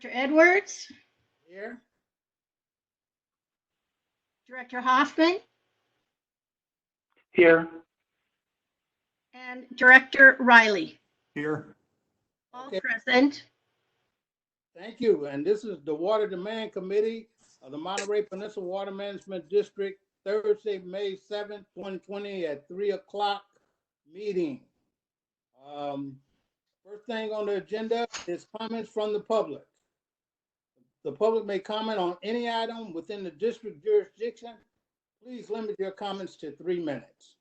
Director Edwards, Here. Director Hoffman, Here. and Director Riley. Here. All Okay. present. Thank you. And this is the Water Demand Committee of the Monterey Peninsula Water Management District, Thursday, May 7th, 2020 at 3 o'clock meeting. First thing on the agenda is comments from the public. The public may comment on any item within the district jurisdiction. Please limit your comments to 3 minutes.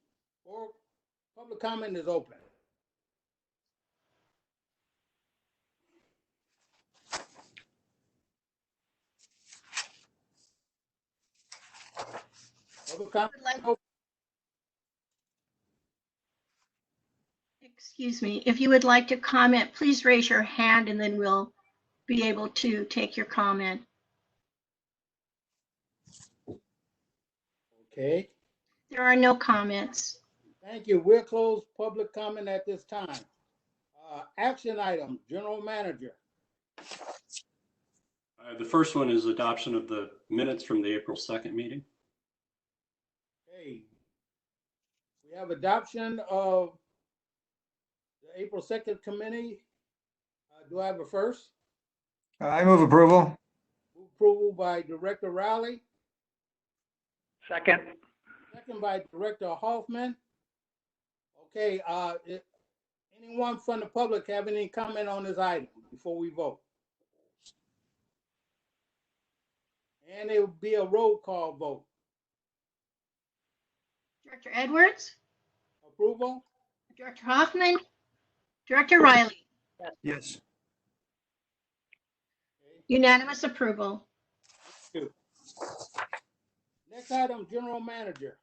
Or public comment is open. Public comment open. Excuse me, if you would like to comment, please raise your hand and then we'll be able to take your comment. Okay. There are no comments. Thank you. We'll close public comment at this time. Action item, General Manager. The first one is adoption of the minutes from the April 2nd meeting. Okay. We have adoption of the April 2nd committee. Do I have a first? I move approval. Approval by Director Riley, Second. second by Director Hoffman. Okay, anyone from the public have any comment on this item before we vote? And it will be a roll call vote. Director Edwards, Approval? Director Hoffman, Director Riley, Yes. unanimous approval. Next item, General Manager.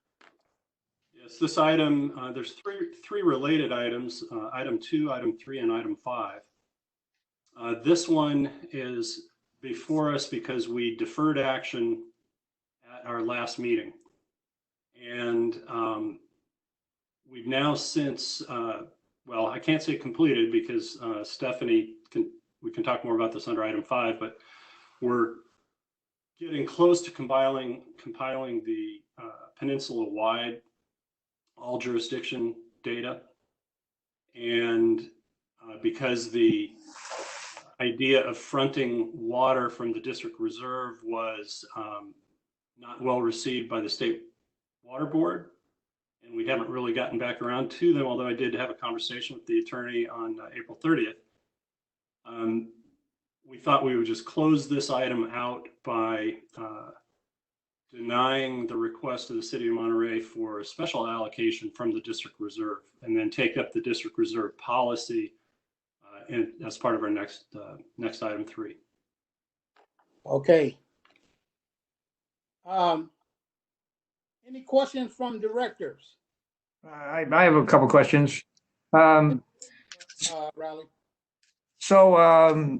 Yes, this item, there's three related items, item 2, item 3, and item 5. This one is before us because we deferred action at our last meeting. And we've now since, well, I can't say completed because Stephanie, we can talk more about this under item 5, but we're getting close to compiling the peninsula-wide all jurisdiction data. And because the idea of fronting water from the district reserve was not well received by the State Water Board, and we haven't really gotten back around to them, although I did have a conversation with the attorney on April 30th. We thought we would just close this item out by denying the request of the City of Monterey for a special allocation from the district reserve, and then take up the district reserve policy as part of our next item 3. Okay. Any questions from directors? I have a couple questions. Riley? So,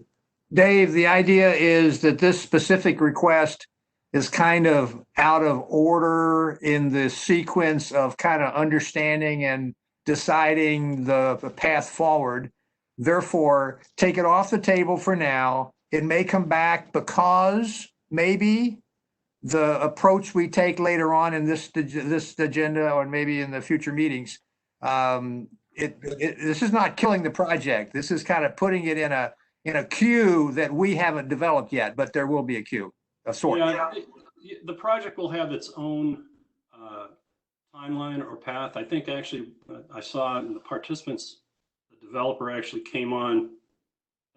Dave, the idea is that this specific request is kind of out of order in the sequence of kind of understanding and deciding the path forward. Therefore, take it off the table for now. It may come back because maybe the approach we take later on in this agenda or maybe in the future meetings, this is not killing the project. This is kind of putting it in a queue that we haven't developed yet, but there will be a queue of sorts. Yeah, the project will have its own timeline or path. I think actually I saw in the participants, the developer actually came on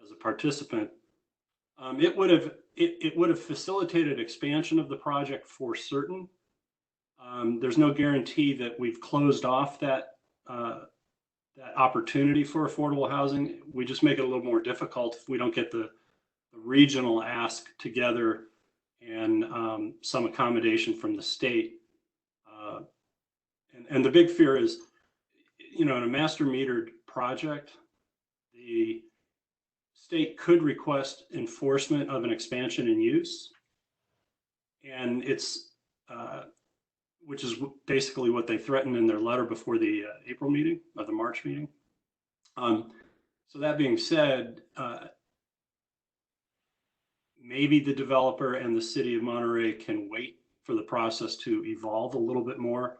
as a participant. It would have facilitated expansion of the project for certain. There's no guarantee that we've closed off that opportunity for affordable housing. We just make it a little more difficult if we don't get the regional ask together and some accommodation from the state. And the big fear is, in a master metered project, the state could request enforcement of an expansion in use. And it's, which is basically what they threatened in their letter before the April meeting, or the March meeting. So that being said, maybe the developer and the city of Monterey can wait for the process to evolve a little bit more.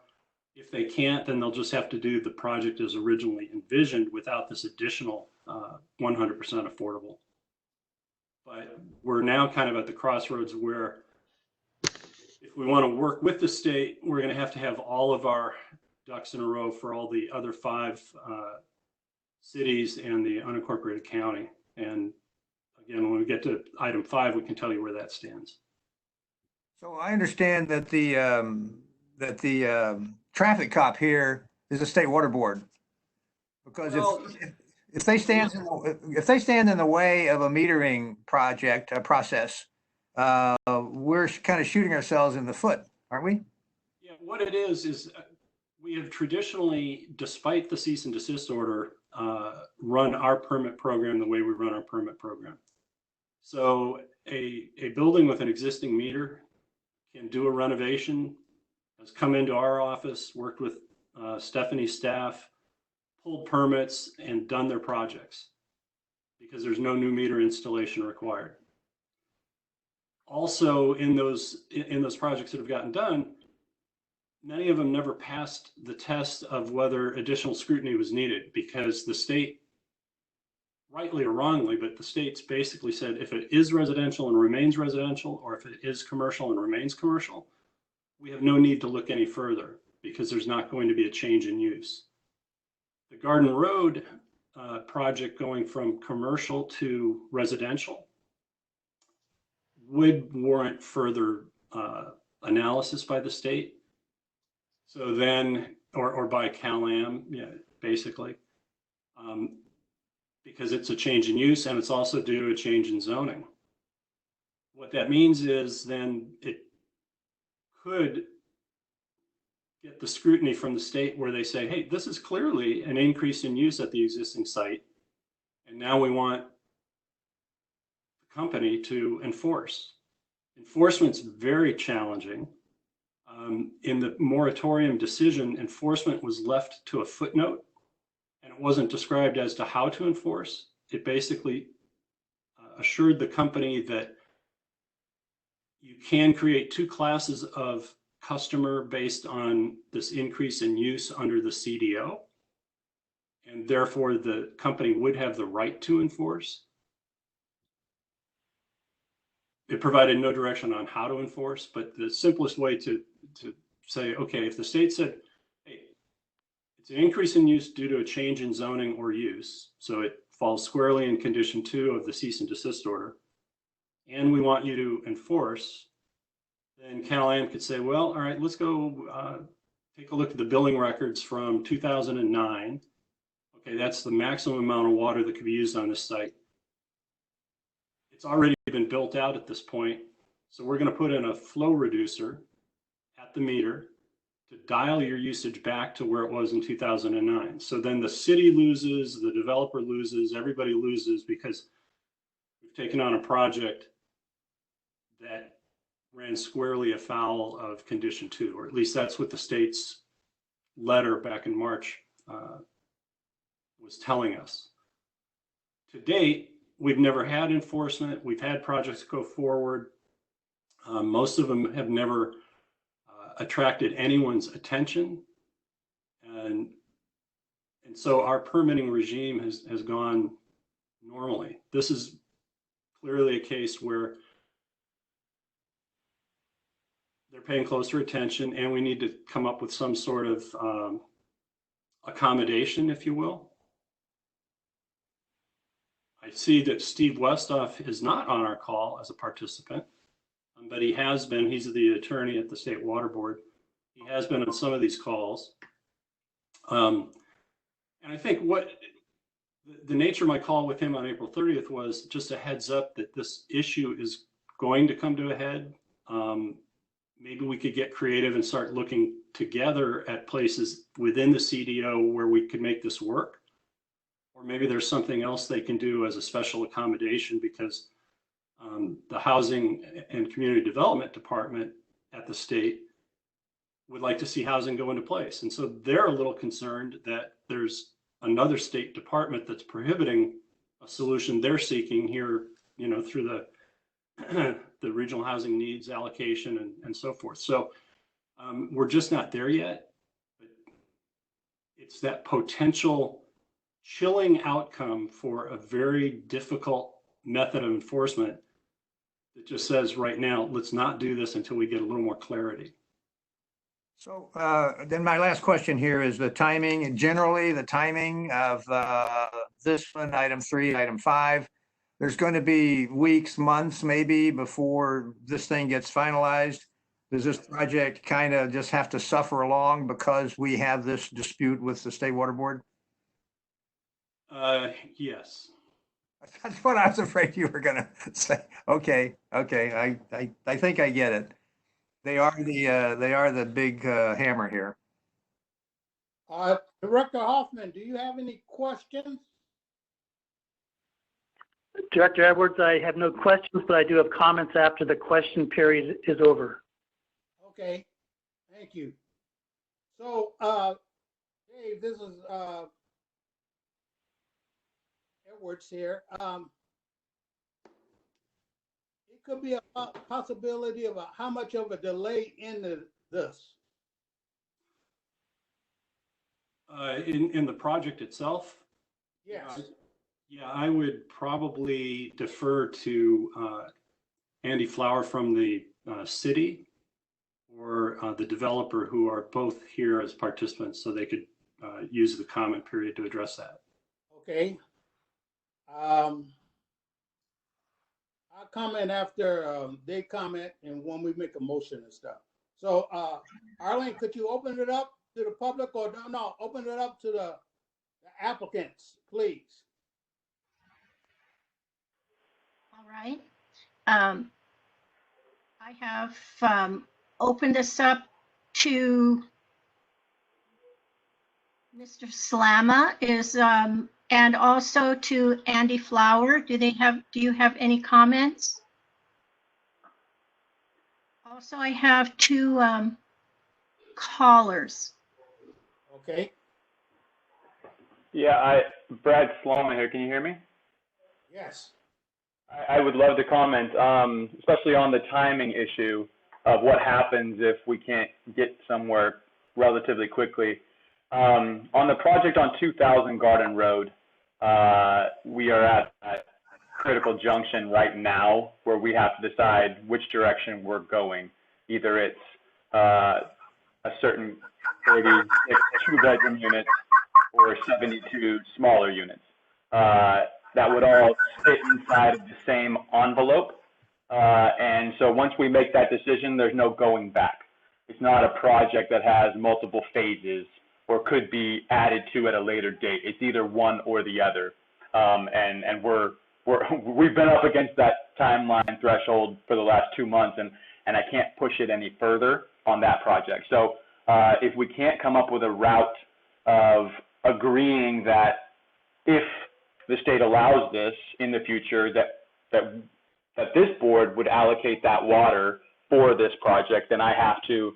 If they can't, then they'll just have to do the project as originally envisioned without this additional 100% affordable. But we're now kind of at the crossroads where if we want to work with the state, we're going to have all of our ducks in a row for all the other 5 cities and the unincorporated county. And again, when we get to item 5, we can tell you where that stands. So I understand that the traffic cop here is the state water board. Because if they stand in the way of a metering project, a process, we're kind of shooting ourselves in the foot, aren't we? Yeah, what it is we have traditionally, despite the cease and desist order, run our permit program the way we run our permit program. So a building with an existing meter can do a renovation, has come into our office, worked with Stephanie's staff, pulled permits, and done their projects because there's no new meter installation required. Also, in those projects that have gotten done, many of them never passed the test of whether additional scrutiny was needed because the state, rightly or wrongly, but the state's basically said if it is residential and remains residential, or if it is commercial and remains commercial, we have no need to look any further because there's not going to be a change in use. The Garden Road project going from commercial to residential would warrant further analysis by the state. So then, or by CalAM, yeah, basically, because it's a change in use and it's also due to a change in zoning. What that means is then it could get the scrutiny from the state where they say, hey, this is clearly an increase in use at the existing site. And now we want the company to enforce. Enforcement's very challenging. In the moratorium decision, enforcement was left to a footnote and it wasn't described as to how to enforce. It basically assured the company that you can create 2 classes of customer based on this increase in use under the CDO. And therefore the company would have the right to enforce. It provided no direction on how to enforce, but the simplest way to say, okay, if the state said, hey, it's an increase in use due to a change in zoning or use, so it falls squarely in condition 2 of the cease and desist order, and we want you to enforce, then CalAM could say, well, all right, let's go take a look at the billing records from 2009. Okay, that's the maximum amount of water that could be used on this site. It's already been built out at this point. So we're going to put in a flow reducer at the meter to dial your usage back to where it was in 2009. So then the city loses, the developer loses, everybody loses because we've taken on a project that ran squarely afoul of condition 2, or at least that's what the state's letter back in March was telling us. To date, we've never had enforcement. We've had projects go forward. Most of them have never attracted anyone's attention. And so our permitting regime has gone normally. This is clearly a case where they're paying closer attention and we need to come up with some sort of accommodation, if you will. I see that Steve Westoff is not on our call as a participant, but he has been. He's the attorney at the State Water Board. He has been on some of these calls. And I think what the nature of my call with him on April 30th was just a heads up that this issue is going to come to a head. Maybe we could get creative and start looking together at places within the CDO where we could make this work. Or maybe there's something else they can do as a special accommodation because the Housing and Community Development Department at the state would like to see housing go into place. And so they're a little concerned that there's another state department that's prohibiting a solution they're seeking here, through the the regional housing needs allocation and so forth. So we're just not there yet. But it's that potential chilling outcome for a very difficult method of enforcement that just says right now, let's not do this until we get a little more clarity. So then my last question here is the timing, generally the timing of this one, item 3, item 5. There's going to be weeks, months maybe before this thing gets finalized. Does this project kind of just have to suffer along because we have this dispute with the State Water Board? Yes. That's what I was afraid you were going to say. Okay, I think I get it. They are the big hammer here. Director Hoffman, do you have any questions? Director Edwards, I have no questions, but I do have comments after the question period is over. Okay, thank you. So, Dave, this is Edwards here. It could be a possibility of how much of a delay in this. In the project itself? Yes. Yeah, I would probably defer to Andy Flower from the city or the developer, who are both here as participants, so they could use the comment period to address that. Okay. I'll comment after they comment and when we make a motion and stuff. So, Arlene, could you open it up to the public, or no, open it up to the applicants, please? All right. I have opened this up to Mr. Slama and also to Andy Flower. Do you have any comments? Also, I have 2 callers. Okay. Yeah, Brad Slama here. Can you hear me? Yes. I would love to comment, especially on the timing issue of what happens if we can't get somewhere relatively quickly. On the project on 2000 Garden Road, we are at a critical junction right now where we have to decide which direction we're going. Either it's a certain 36 2-bedroom units or 72 smaller units. That would all fit inside of the same envelope. And so once we make that decision, there's no going back. It's not a project that has multiple phases or could be added to at a later date. It's either one or the other. And we've been up against that timeline threshold for the last 2 months, and I can't push it any further on that project. So if we can't come up with a route of agreeing that if the state allows this in the future, that this board would allocate that water for this project, then I have to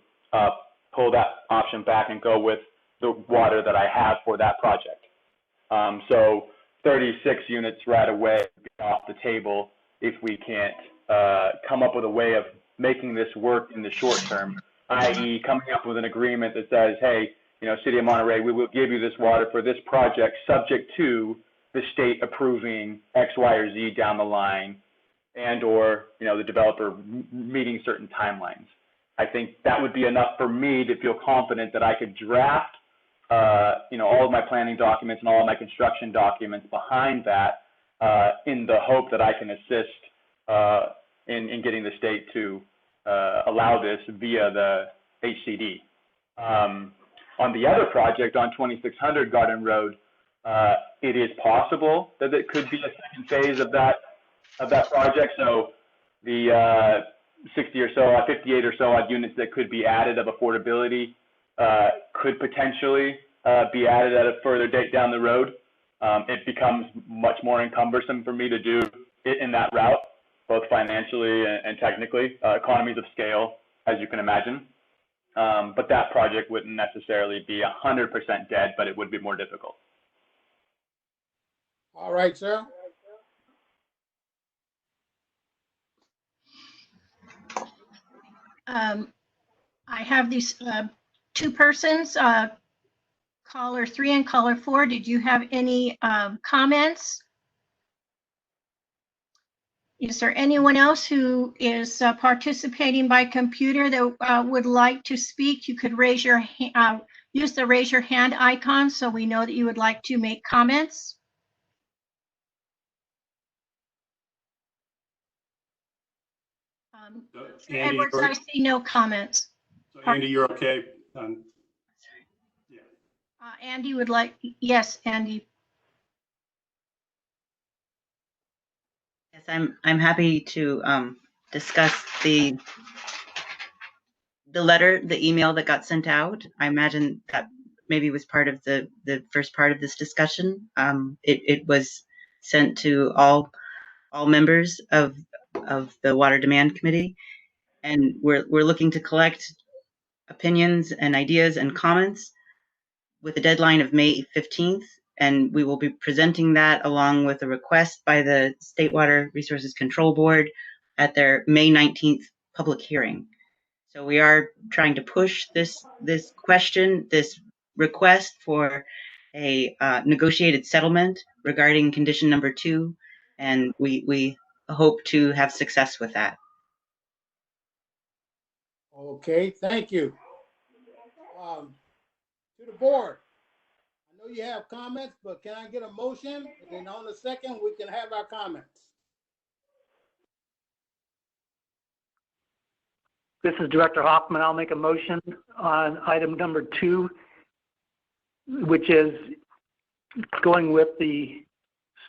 pull that option back and go with the water that I have for that project. So 36 units right away off the table if we can't come up with a way of making this work in the short term, i.e. coming up with an agreement that says, hey, City of Monterey, we will give you this water for this project subject to the state approving X, Y, or Z down the line, and or the developer meeting certain timelines. I think that would be enough for me to feel confident that I could draft all of my planning documents and all of my construction documents behind that in the hope that I can assist in getting the state to allow this via the HCD. On the other project on 2600 Garden Road, it is possible that it could be a second phase of that project. So the 60 or so, 58 or so odd units that could be added of affordability could potentially be added at a further date down the road. It becomes much more encumbersome for me to do it in that route, both financially and technically, economies of scale, as you can imagine. But that project wouldn't necessarily be 100% dead, but it would be more difficult. All right, sir. I have these two persons, caller 3 and caller 4. Did you have any comments? Is there anyone else who is participating by computer that would like to speak? You could raise your use the raise your hand icon so we know that you would like to make comments. Mr. Andy, Edwards, you're- I see no comments. So Andy, you're okay? Yeah. Andy would like, yes, Andy. Yes, I'm happy to discuss the letter, the email that got sent out. I imagine that maybe was part of the first part of this discussion. It was sent to all members of the Water Demand Committee, and we're looking to collect opinions and ideas and comments with a deadline of May 15th. And we will be presenting that along with a request by the State Water Resources Control Board at their May 19th public hearing. So we are trying to push this question, this request for a negotiated settlement regarding condition number 2, and we hope to have success with that. Okay, thank you. To the board, I know you have comments, but can I get a motion? And then on the second, we can have our comments. This is Director Hoffman. I'll make a motion on item number 2, which is going with the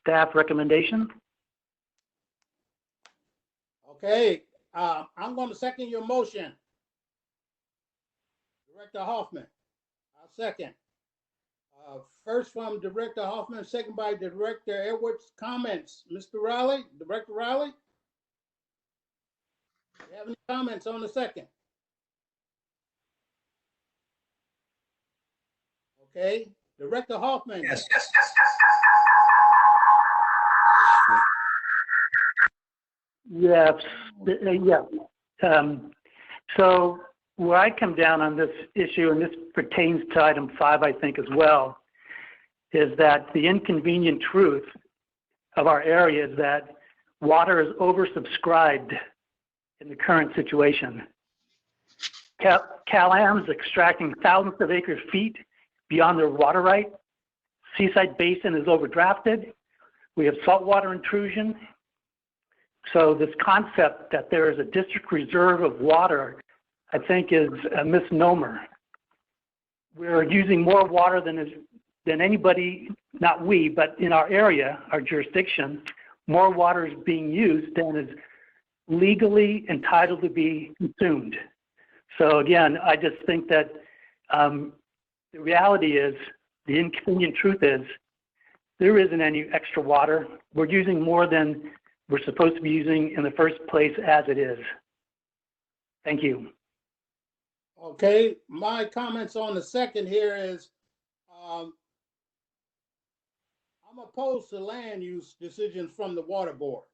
staff recommendation. Okay, I'm going to second your motion. Director Hoffman, I'll second. First from Director Hoffman, second by Director Edwards. Comments, Mr. Riley, Director Riley? Do you have any comments on the second? Okay, Director Hoffman. Yes. Yes, yeah. So where I come down on this issue, and this pertains to item 5, I think, as well, is that the inconvenient truth of our area is that water is oversubscribed in the current situation. Cal-Am's extracting thousands of acre feet beyond their water right. Seaside Basin is overdrafted. We have saltwater intrusion. So this concept that there is a district reserve of water, I think, is a misnomer. We're using more water than anybody, not we, but in our area, our jurisdiction, more water is being used than is legally entitled to be consumed. So again, I just think that the reality is, the inconvenient truth is, there isn't any extra water. We're using more than we're supposed to be using in the first place as it is. Thank you. Okay, my comments on the second here is, I'm opposed to land use decisions from the water board.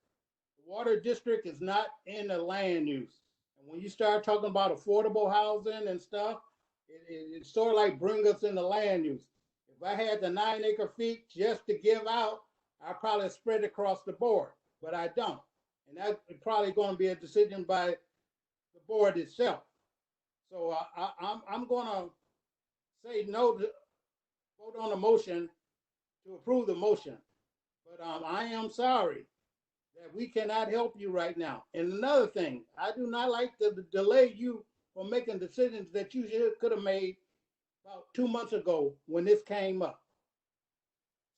The water district is not in the land use. And when you start talking about affordable housing and stuff, it's sort of like bring us in the land use. If I had the 9 acre feet just to give out, I'd probably spread it across the board, but I don't. And that's probably going to be a decision by the board itself. So I'm going to say no to vote on the motion to approve the motion. But I am sorry that we cannot help you right now. And another thing, I do not like to delay you from making decisions that you could have made about 2 months ago when this came up.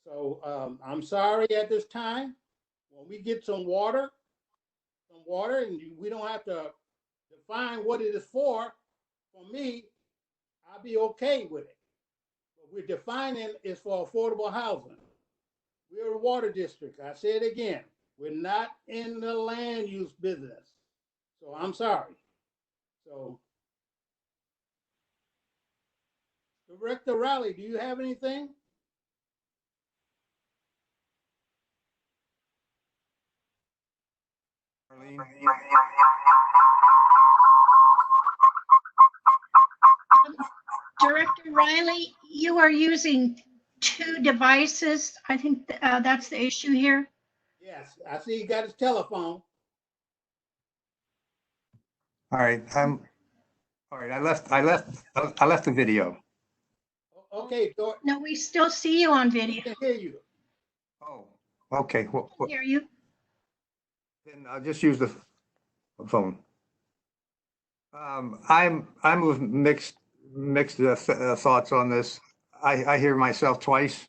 So I'm sorry at this time. When we get some water, and we don't have to define what it is for me, I'll be okay with it. But we're defining it's for affordable housing. We're a water district. I say it again. We're not in the land use business. So I'm sorry. So, Director Riley, do you have anything? Riley, you are using two devices. I think that's the issue here. Yes, I see he got his telephone. All right, all right, I left the video. Okay, George, No, we still see you on we video. can hear you. Oh, okay, well, Hear you. then I'll just use the phone. I'm with mixed thoughts on this. I hear myself twice.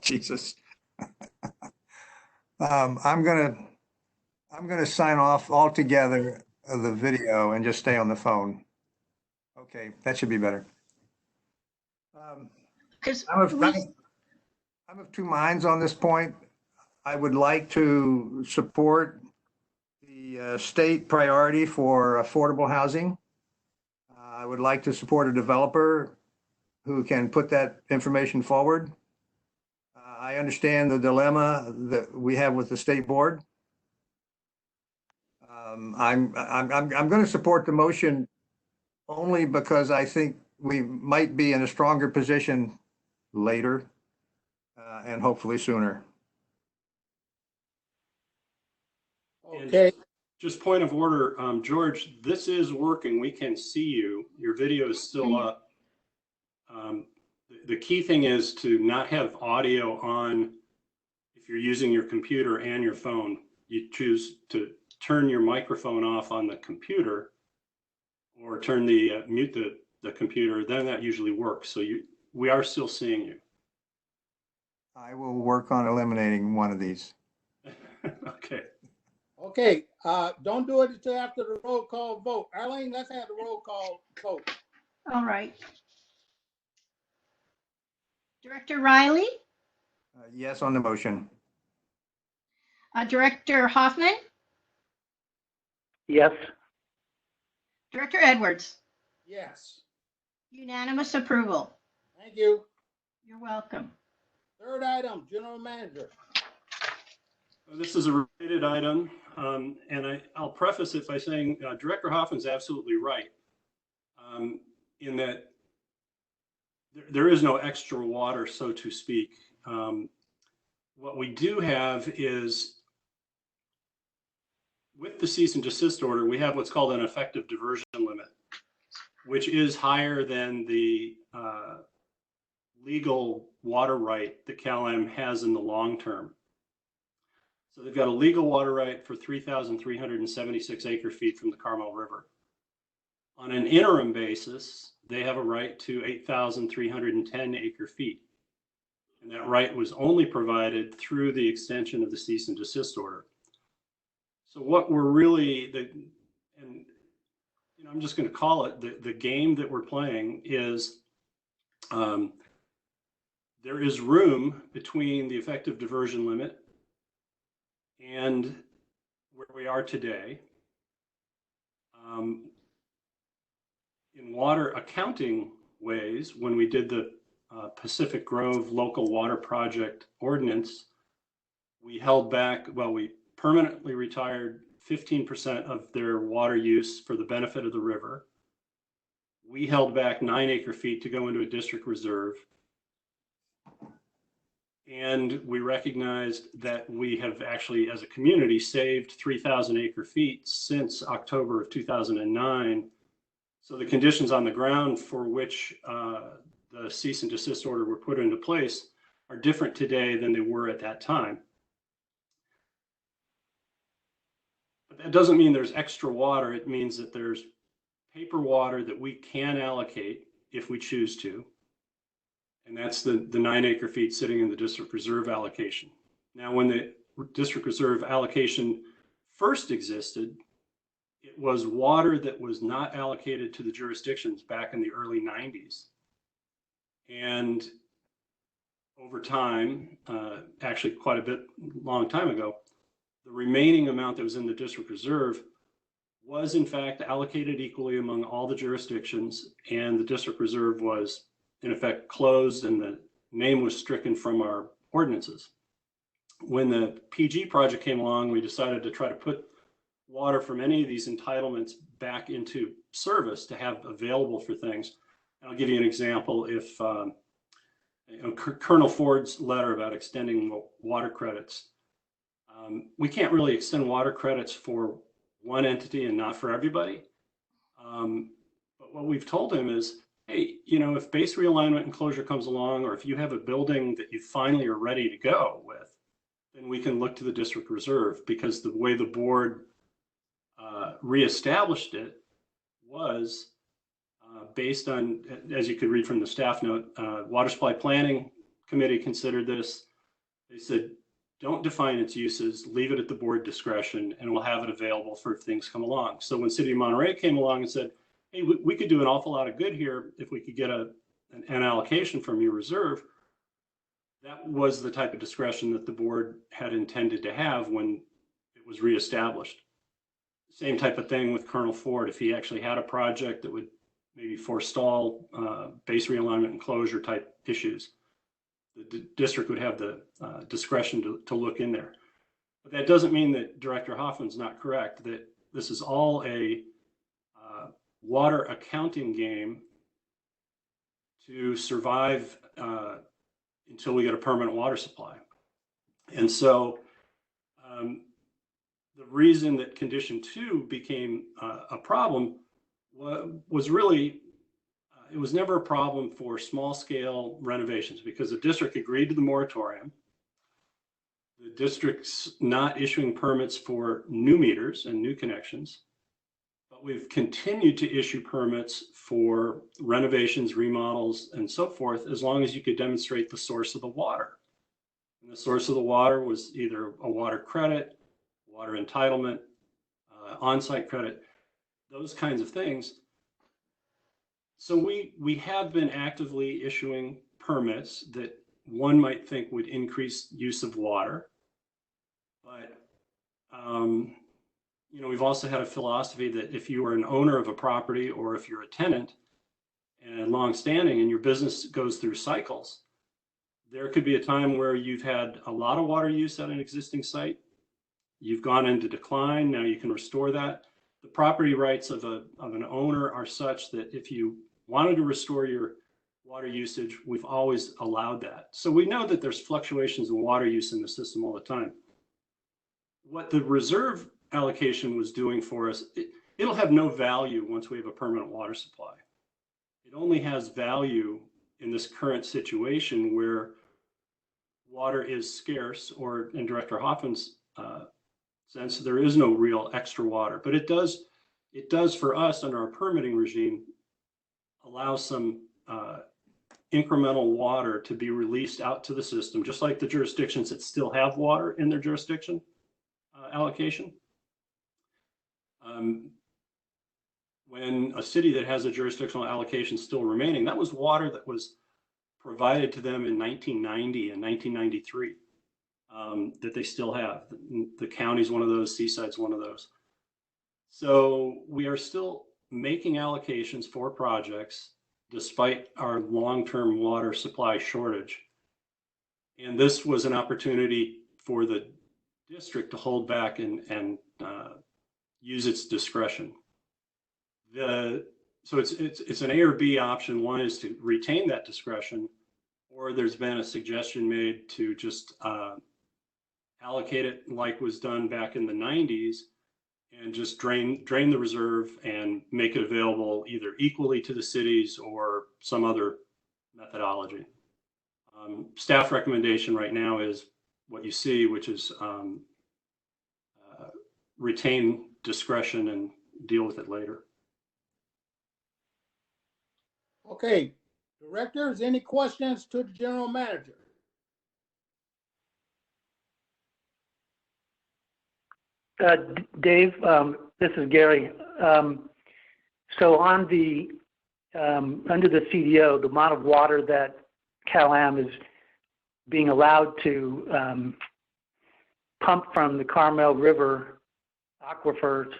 Jesus. I'm gonna sign off altogether of the video and just stay on the phone. Okay, that should be better. Because I'm of two minds on this point. I would like to support the state priority for affordable housing. I would like to support a developer who can put that information forward. I understand the dilemma that we have with the state board. I'm going to support the motion only because I think we might be in a stronger position later and hopefully sooner. Okay, Just point of order, George, this is working. We can see you. Your video is still up. The key thing is to not have audio on if you're using your computer and your phone. You choose to turn your microphone off on the computer or turn the mute the computer, then that usually works. So we are still seeing you. I will work on eliminating one of these. Okay. okay, don't do it until after the roll call vote. Arlene, let's have the roll call vote. all right. Director Riley, Yes on the motion. Director Hoffman, Yes. Director Edwards. Yes, Unanimous approval. thank you. You're welcome. Third item, general manager. This is a related item, and I'll preface it by saying Director Hoffman's absolutely right in that there is no extra water, so to speak. What we do have is, with the cease and desist order, we have what's called an effective diversion limit, which is higher than the legal water right that Cal-Am has in the long term. So they've got a legal water right for 3,376 acre feet from the Carmel River. On an interim basis, they have a right to 8,310 acre feet. And that right was only provided through the extension of the cease and desist order. So what we're really, and you know, I'm just going to call it the game that we're playing is there is room between the effective diversion limit and where we are today. In water accounting ways, when we did the Pacific Grove Local Water Project Ordinance, we held back, well, we permanently retired 15% of their water use for the benefit of the river. We held back 9 acre feet to go into a district reserve. And we recognized that we have actually, as a community, saved 3,000 acre feet since October of 2009. So the conditions on the ground for which the cease and desist order were put into place are different today than they were at that time. But that doesn't mean there's extra water. It means that there's paper water that we can allocate if we choose to. And that's the 9 acre feet sitting in the district reserve allocation. Now, when the district reserve allocation first existed, it was water that was not allocated to the jurisdictions back in the early 90s. And over time, actually quite a bit long time ago, the remaining amount that was in the district reserve was in fact allocated equally among all the jurisdictions, and the district reserve was in effect closed and the name was stricken from our ordinances. When the PG project came along, we decided to try to put water from any of these entitlements back into service to have available for things. I'll give you an example. If Colonel Ford's letter about extending water credits, we can't really extend water credits for one entity and not for everybody. But what we've told him is, hey, if base realignment and closure comes along, or if you have a building that you finally are ready to go with, then we can look to the district reserve, because the way the board reestablished it was based on, as you could read from the staff note, Water Supply Planning Committee considered this. They said, don't define its uses, leave it at the board discretion, and we'll have it available for if things come along. So when City of Monterey came along and said, hey, we could do an awful lot of good here if we could get an allocation from your reserve, that was the type of discretion that the board had intended to have when it was reestablished. Same type of thing with Colonel Ford. If he actually had a project that would maybe forestall base realignment and closure type issues, the district would have the discretion to look in there. But that doesn't mean that Director Hoffman's not correct, that this is all a water accounting game to survive until we get a permanent water supply. And so the reason that condition 2 became a problem was really, it was never a problem for small scale renovations, because the district agreed to the moratorium. The district's not issuing permits for new meters and new connections, but we've continued to issue permits for renovations, remodels, and so forth, as long as you could demonstrate the source of the water. And the source of the water was either a water credit, water entitlement, on-site credit, those kinds of things. So we have been actively issuing permits that one might think would increase use of water. But, we've also had a philosophy that if you are an owner of a property, or if you're a tenant and longstanding and your business goes through cycles, there could be a time where you've had a lot of water use at an existing site. You've gone into decline. Now you can restore that. The property rights of an owner are such that if you wanted to restore your water usage, we've always allowed that. So we know that there's fluctuations in water use in the system all the time. What the reserve allocation was doing for us, it'll have no value once we have a permanent water supply. It only has value in this current situation where water is scarce, or in Director Hoffman's sense, there is no real extra water. But it does for us under our permitting regime allow some incremental water to be released out to the system, just like the jurisdictions that still have water in their jurisdiction allocation. When a city that has a jurisdictional allocation still remaining, that was water that was provided to them in 1990 and 1993 that they still have. The county's one of those, Seaside's one of those. So we are still making allocations for projects despite our long-term water supply shortage. And this was an opportunity for the district to hold back and use its discretion. So it's an A or B option. One is to retain that discretion, or there's been a suggestion made to just allocate it like was done back in the 90s and just drain the reserve and make it available either equally to the cities or some other methodology. Staff recommendation right now is what you see, which is retain discretion and deal with it later. Okay, directors, any questions to the general manager? Dave, this is Gary. So on the under the CDO, the amount of water that Cal-Am is being allowed to pump from the Carmel River aquifers,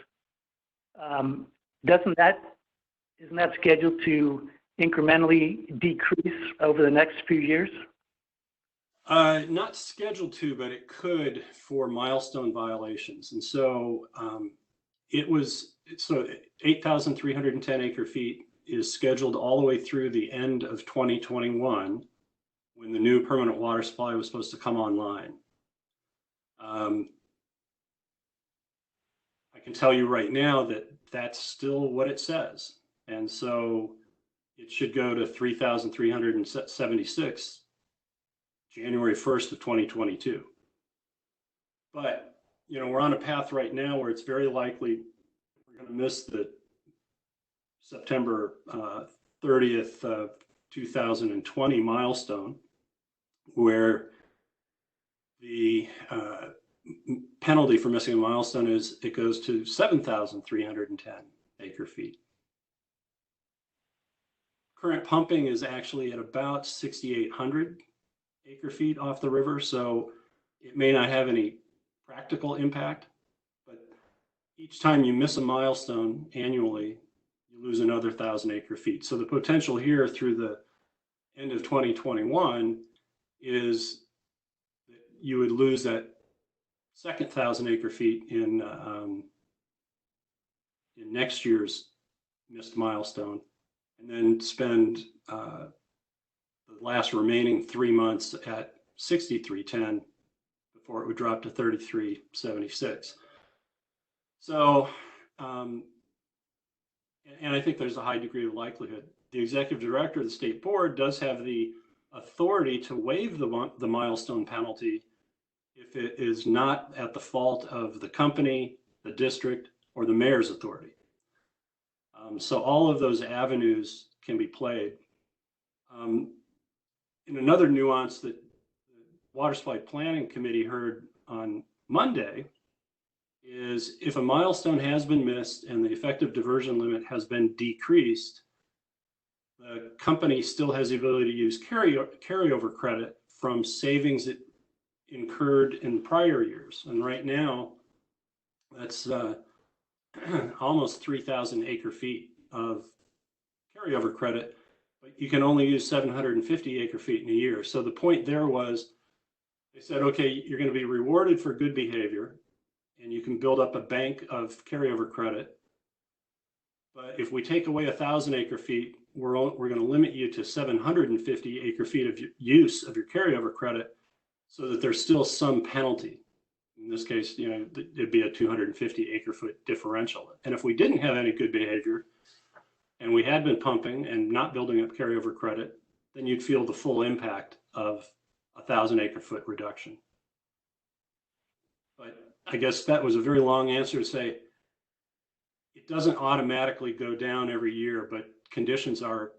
isn't that scheduled to incrementally decrease over the next few years? Not scheduled to, but it could for milestone violations. And so it was 8,310 acre feet is scheduled all the way through the end of 2021, when the new permanent water supply was supposed to come online. I can tell you right now that that's still what it says. And so it should go to 3,376 January 1st of 2022. But, you know, we're on a path right now where it's very likely we're going to miss the September 30th, 2020 milestone, where the penalty for missing a milestone is it goes to 7,310 acre feet. Current pumping is actually at about 6,800 acre feet off the river, so it may not have any practical impact, but each time you miss a milestone annually, you lose another 1,000 acre feet. So the potential here through the end of 2021 is that you would lose that second 1,000 acre feet in next year's missed milestone, and then spend the last remaining 3 months at 6,310 before it would drop to 3,376. So, and I think there's a high degree of likelihood. The executive director of the state board does have the authority to waive the milestone penalty if it is not at the fault of the company, the district, or the mayor's authority. So all of those avenues can be played. In another nuance that the Water Supply Planning Committee heard on Monday is if a milestone has been missed and the effective diversion limit has been decreased, the company still has the ability to use carryover credit from savings it incurred in prior years. And right now, that's almost 3,000 acre feet of carryover credit, but you can only use 750 acre feet in a year. So the point there was, they said, okay, you're going to be rewarded for good behavior, and you can build up a bank of carryover credit. But if we take away 1,000 acre feet, we're going to limit you to 750 acre feet of use of your carryover credit, so that there's still some penalty. In this case, you know, it'd be a 250 acre foot differential. And if we didn't have any good behavior, and we had been pumping and not building up carryover credit, then you'd feel the full impact of 1,000 acre foot reduction. But I guess that was a very long answer to say it doesn't automatically go down every year, but conditions are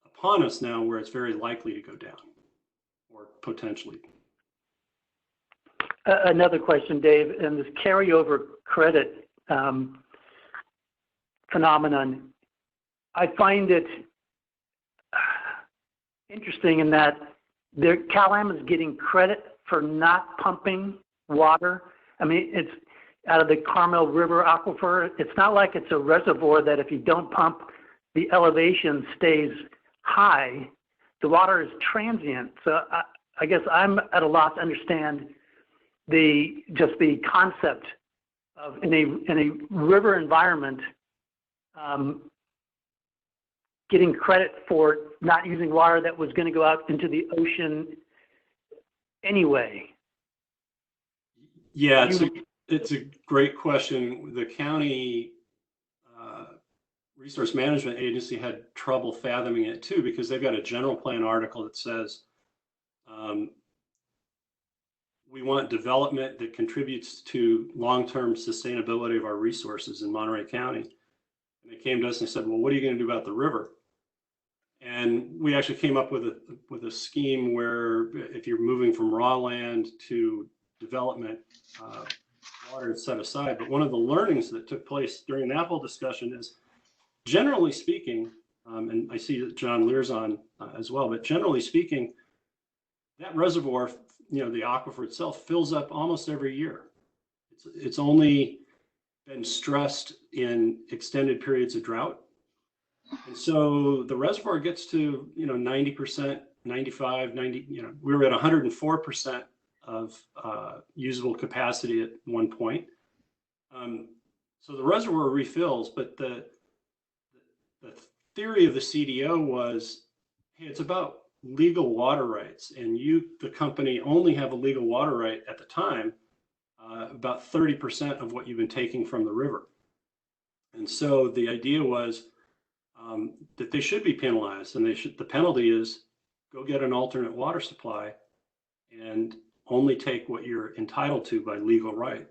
upon us now where it's very likely to go down, or potentially. Another question, Dave, and this carryover credit phenomenon, I find it interesting in that Cal-Am is getting credit for not pumping water. I mean, it's out of the Carmel River aquifer. It's not like it's a reservoir that if you don't pump, the elevation stays high. The water is transient. So I guess I'm at a loss to understand the concept of in a river environment, getting credit for not using water that was going to go out into the ocean anyway. Yeah, it's a great question. The county resource management agency had trouble fathoming it too, because they've got a general plan article that says we want development that contributes to long-term sustainability of our resources in Monterey County. And they came to us and said, well, what are you going to do about the river? And we actually came up with a scheme where if you're moving from raw land to development, water is set aside. But one of the learnings that took place during that whole discussion is, generally speaking, and I see that John Lear's on as well, but generally speaking, that reservoir, you know, the aquifer itself fills up almost every year. It's only been stressed in extended periods of drought. And so the reservoir gets to, you know, 90%, 95, 90, you know, we were at 104% of usable capacity at one point. So the reservoir refills, but the theory of the CDO was, hey, it's about legal water rights, and you, the company, only have a legal water right at the time, about 30% of what you've been taking from the river. And so the idea was that they should be penalized, and the penalty is go get an alternate water supply and only take what you're entitled to by legal right.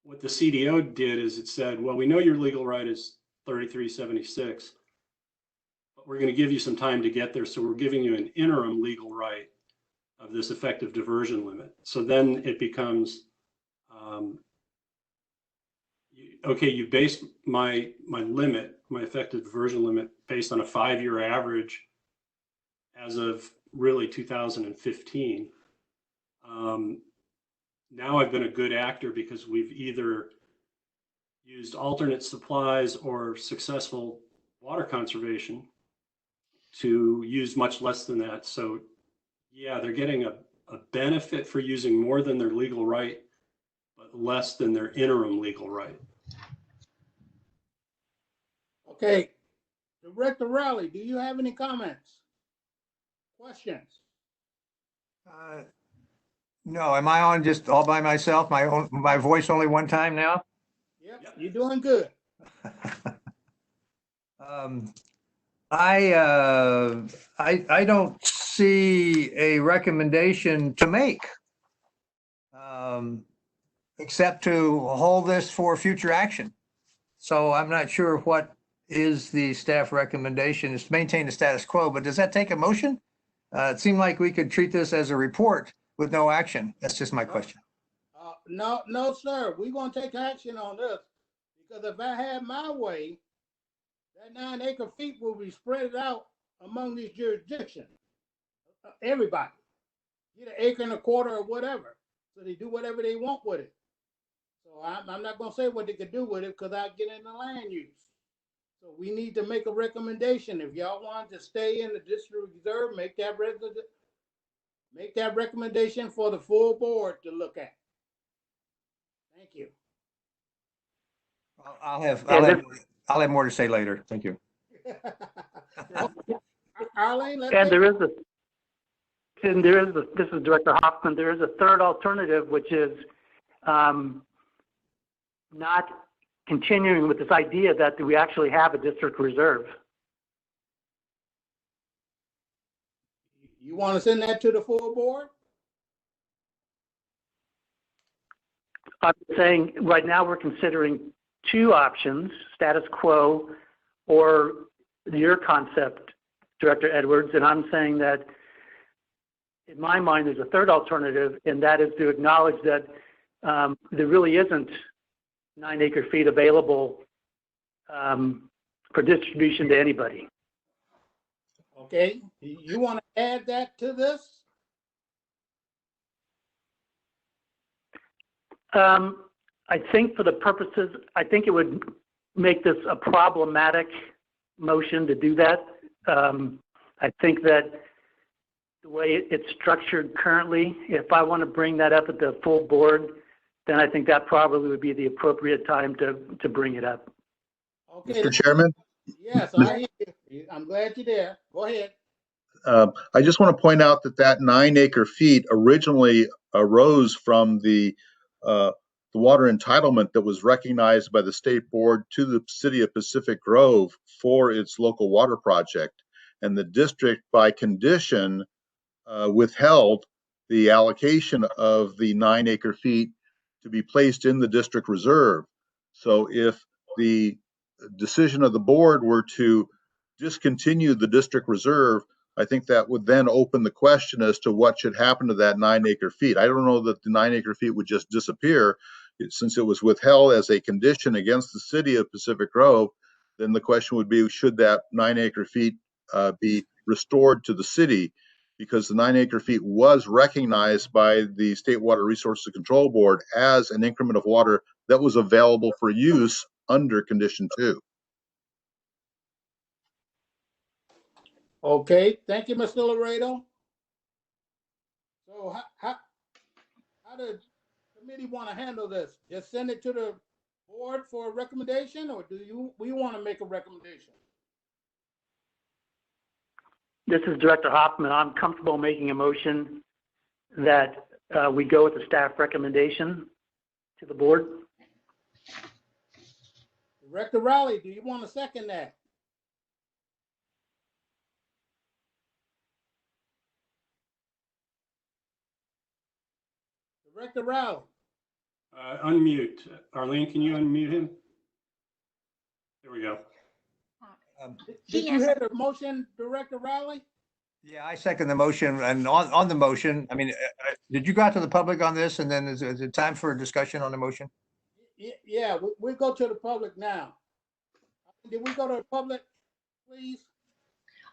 What the CDO did is it said, well, we know your legal right is 3376, but we're going to give you some time to get there. So we're giving you an interim legal right of this effective diversion limit. So then it becomes, okay, you base my limit, my effective diversion limit, based on a 5-year average as of really 2015. Now I've been a good actor because we've either used alternate supplies or successful water conservation to use much less than that. So yeah, they're getting a benefit for using more than their legal right, but less than their interim legal right. Okay, Director Rowley, do you have any comments? Questions? No, am I on just all by myself? My voice only one time now? Yep, you're doing good. I don't see a recommendation to make, except to hold this for future action. So I'm not sure what is the staff recommendation. Is to maintain the status quo, but does that take a motion? It seemed like we could treat this as a report with no action. That's just my question. No, sir. We're going to take action on this because if I had my way, that 9 acre feet will be spread out among these jurisdictions. Everybody get an acre and a quarter or whatever. So they do whatever they want with it. So I'm not going to say what they could do with it because I get into land use. So we need to make a recommendation. If y'all want to stay in the district reserve, make that recommendation for the full board to look at. Thank you. I'll have more to say later. Thank you. Arlene, this is Director Hoffman. There is a third alternative, which is not continuing with this idea that we actually have a district reserve. You want to send that to the full board? I'm saying right now we're considering 2 options, status quo or your concept, Director Edwards, and I'm saying that in my mind there's a third alternative, and that is to acknowledge that there really isn't 9 acre feet available for distribution to anybody. Okay, you want to add that to this? I think for the purposes, I think it would make this a problematic motion to do that. I think that the way it's structured currently, if I want to bring that up at the full board, then I think that probably would be the appropriate time to bring it up. Okay. Mr. Chairman? Yes, I hear you. I'm glad you're there. Go ahead. I just want to point out that 9 acre feet originally arose from the water entitlement that was recognized by the state board to the city of Pacific Grove for its local water project. And the district, by condition, withheld the allocation of the 9 acre feet to be placed in the district reserve. So if the decision of the board were to discontinue the district reserve, I think that would then open the question as to what should happen to that 9 acre feet. I don't know that the 9 acre feet would just disappear. Since it was withheld as a condition against the city of Pacific Grove, then the question would be, should that 9 acre feet be restored to the city? Because the 9 acre feet was recognized by the State Water Resources Control Board as an increment of water that was available for use under condition 2. Okay, thank you, Mr. Laredo. So how does the committee want to handle this? Just send it to the board for a recommendation, or we want to make a recommendation? This is Director Hoffman. I'm comfortable making a motion that we go with the staff recommendation to the board. Director Rowley, do you want to second that? Director Rowley? Unmute. Arlene, can you unmute him? There we go. Did you hear the motion, Director Rowley? Yeah, I second the motion. And on the motion, I mean, did you go out to the public on this? And then is it time for a discussion on the motion? Yeah, we go to the public now. Did we go to the public, please?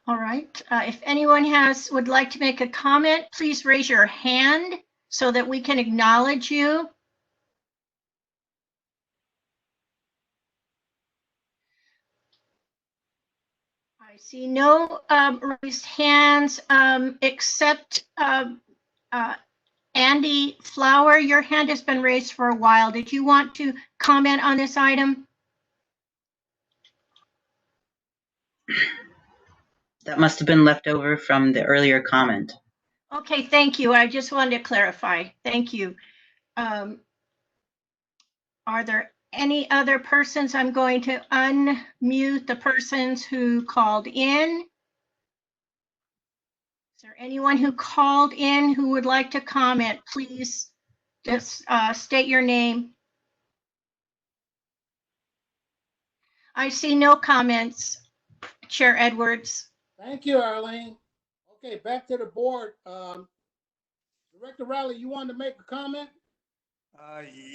All right. If anyone would like to make a comment, please raise your hand so that we can acknowledge you. I see no raised hands except Andy Flower. Your hand has been raised for a while. Did you want to comment on this item? That must have been left over from the earlier comment. Okay, thank you. I just wanted to clarify. Thank you. Are there any other persons? I'm going to unmute the persons who called in. Is there anyone who called in who would like to comment? Please just state your name. I see no comments, Chair Edwards. Thank you, Arlene. Okay, back to the board. Director Rowley, you wanted to make a comment?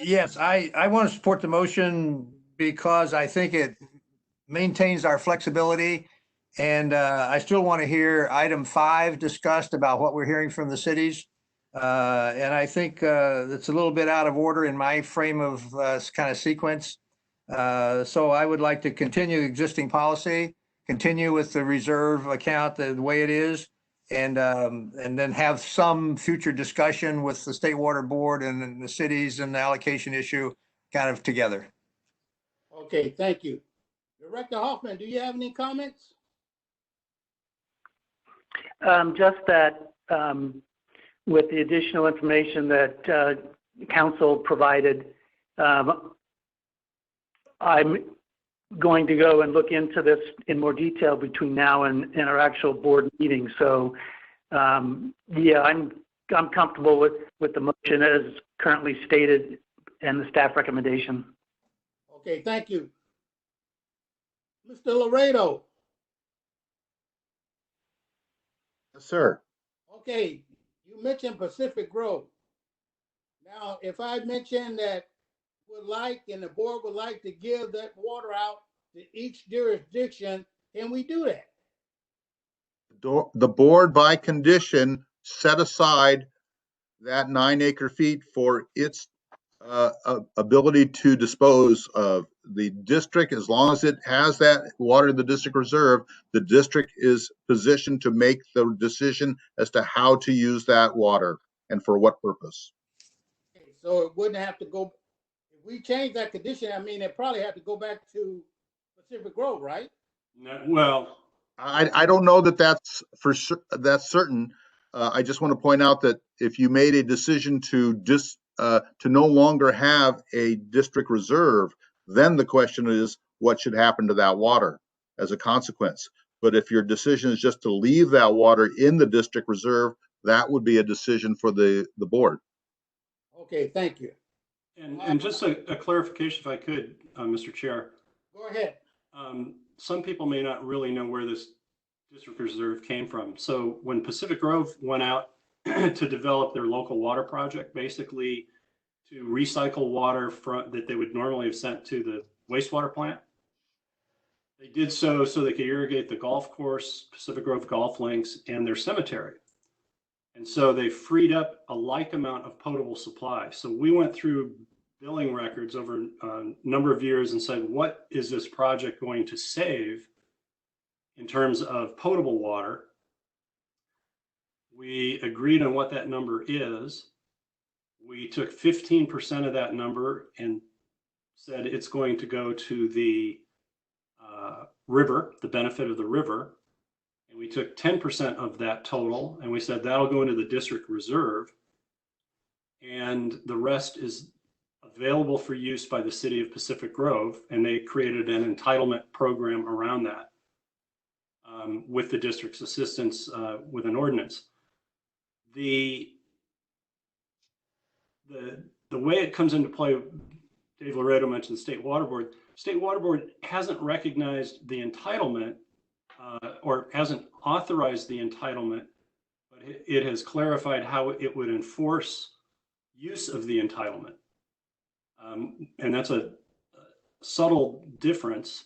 Yes, I want to support the motion because I think it maintains our flexibility. And I still want to hear item 5 discussed about what we're hearing from the cities. And I think it's a little bit out of order in my frame of kind of sequence. So I would like to continue existing policy, continue with the reserve account the way it is, and then have some future discussion with the State Water Board and the cities and the allocation issue kind of together. Okay, thank you. Director Hoffman, do you have any comments? Just that with the additional information that council provided, I'm going to go and look into this in more detail between now and our actual board meeting. So, yeah, I'm comfortable with the motion as currently stated and the staff recommendation. Okay, thank you. Mr. Laredo. Yes, sir. Okay, you mentioned Pacific Grove. Now, if I mention that would like and the board would like to give that water out to each jurisdiction, can we do that? The board by condition set aside that 9 acre-feet for its ability to dispose of. The district, as long as it has that water in the district reserve, the district is positioned to make the decision as to how to use that water and for what purpose. Okay, so it wouldn't have to go, if we change that condition, I mean, it probably have to go back to Pacific Grove, right? No, well, I don't know that that's certain. I just want to point out that if you made a decision to no longer have a district reserve, then the question is what should happen to that water as a consequence. But if your decision is just to leave that water in the district reserve, that would be a decision for the board. Okay, thank you. and just a clarification, if I could, Mr. Chair. Go ahead. Some people may not really know where this district reserve came from. So when Pacific Grove went out to develop their local water project, basically to recycle water that they would normally have sent to the wastewater plant, they did so they could irrigate the golf course, Pacific Grove Golf Links, and their cemetery. And so they freed up a like amount of potable supply. So we went through billing records over a number of years and said, what is this project going to save in terms of potable water? We agreed on what that number is. We took 15% of that number and said it's going to go to the river, the benefit of the river. And We took 10% of that total and we said that'll go into the district reserve, and the rest is available for use by the city of Pacific Grove, and they created an entitlement program around that with the district's assistance with an ordinance. The way it comes into play, Dave Loreto mentioned the State Water Board. State Water Board hasn't recognized the entitlement or hasn't authorized the entitlement, but it has clarified how it would enforce use of the entitlement. And that's a subtle difference,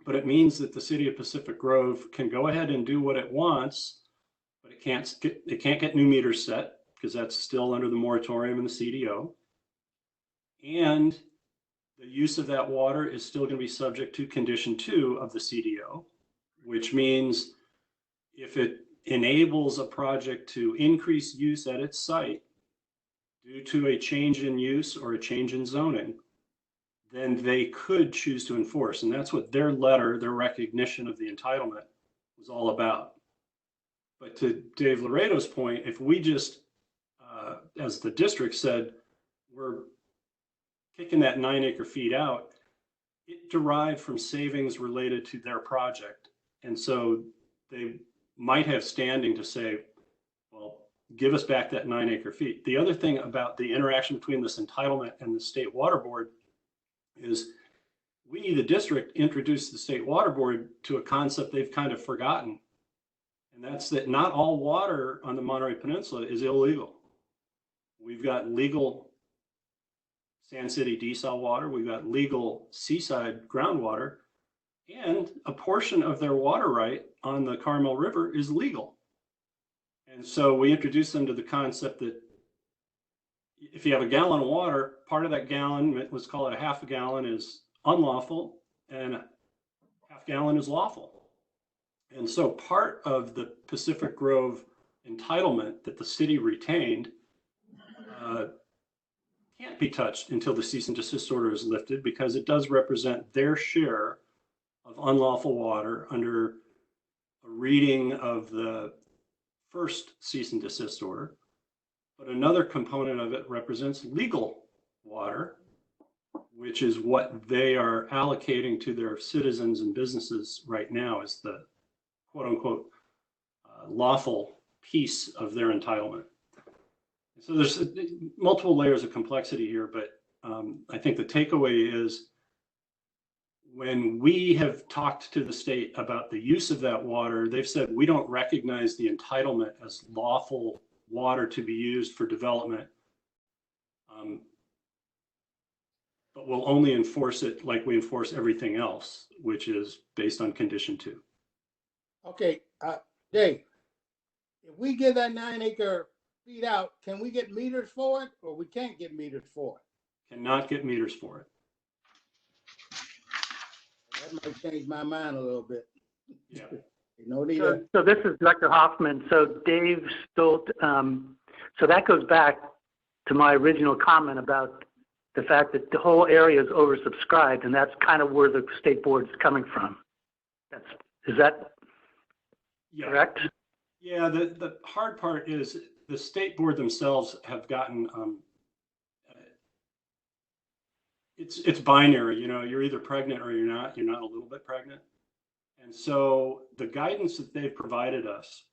but it means that the city of Pacific Grove can go ahead and do what it wants, but it can't get new meters set because that's still under the moratorium in the CDO. And the use of that water is still going to be subject to condition 2 of the CDO, which means if it enables a project to increase use at its site due to a change in use or a change in zoning, then they could choose to enforce. And that's what their letter, their recognition of the entitlement was all about. But to Dave Loreto's point, if we just, as the district said, we're kicking that 9 acre feet out, it derived from savings related to their project. And so they might have standing to say, well, give us back that 9 acre feet. The other thing about the interaction between this entitlement and the State Water Board is we, the district, introduced the State Water Board to a concept they've kind of forgotten. And that's that not all water on the Monterey Peninsula is illegal. We've got legal Sand City desal water, we've got legal seaside groundwater, and a portion of their water right on the Carmel River is legal. And so we introduced them to the concept that if you have a gallon of water, part of that gallon, let's call it a half a gallon, is unlawful and a half gallon is lawful. And so part of the Pacific Grove entitlement that the city retained can't be touched until the cease and desist order is lifted, because it does represent their share of unlawful water under a reading of the first cease and desist order. But another component of it represents legal water, which is what they are allocating to their citizens and businesses right now as the quote unquote lawful piece of their entitlement. So there's multiple layers of complexity here, but I think the takeaway is when we have talked to the state about the use of that water, they've said we don't recognize the entitlement as lawful water to be used for development, but we'll only enforce it like we enforce everything else, which is based on condition 2. Okay, Dave, if we give that 9 acre feet out, can we get meters for it, or we can't get meters for it? Cannot get meters for it. That might change my mind a little bit. Yeah. No need of, So this is Dr. Hoffman. So Dave Stolt, so that goes back to my original comment about the fact that the whole area is oversubscribed, and that's kind of where the state board is coming from. Is that correct? Yeah, the hard part is the state board themselves have gotten, it's binary, you know, you're either pregnant or you're not a little bit pregnant. And so the guidance that they've provided us,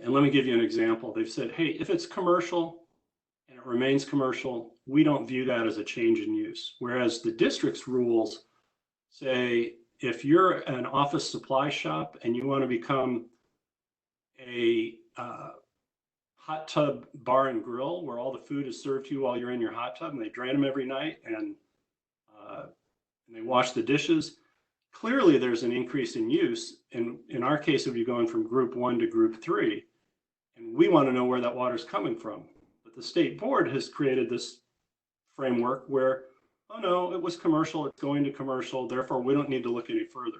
and let me give you an example. They've said, hey, if it's commercial and it remains commercial, we don't view that as a change in use. Whereas the district's rules say, if you're an office supply shop and you want to become a hot tub bar and grill where all the food is served to you while you're in your hot tub, and they drain them every night and they wash the dishes, clearly there's an increase in use. And in our case, it would be going from group 1 to group 3. And we want to know where that water is coming from. But the state board has created this framework where, oh no, it was commercial, it's going to commercial, therefore we don't need to look any further.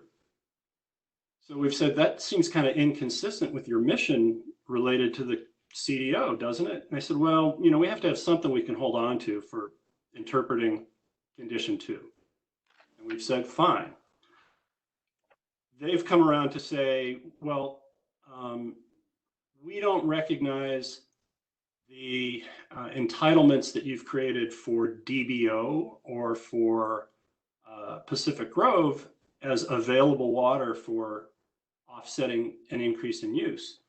So we've said that seems kind of inconsistent with your mission related to the CDO, doesn't it? And I said, well, you know, we have to have something we can hold on to for interpreting condition 2. And we've said, fine. they've come around to say, well, we don't recognize the entitlements that you've created for DBO or for Pacific Grove as available water for offsetting an increase in use.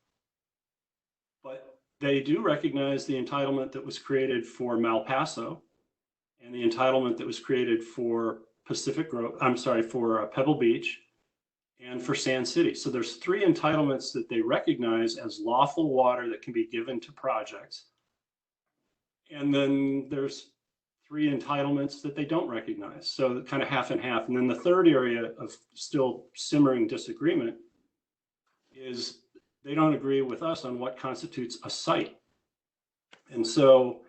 But they do recognize the entitlement that was created for Malpaso and the entitlement that was created for Pacific Grove, I'm sorry, for Pebble Beach and for Sand City. So there's 3 entitlements that they recognize as lawful water that can be given to projects. And then there's 3 entitlements that they don't recognize. So kind of half and half. And then the third area of still simmering disagreement is they don't agree with us on what constitutes a site. And so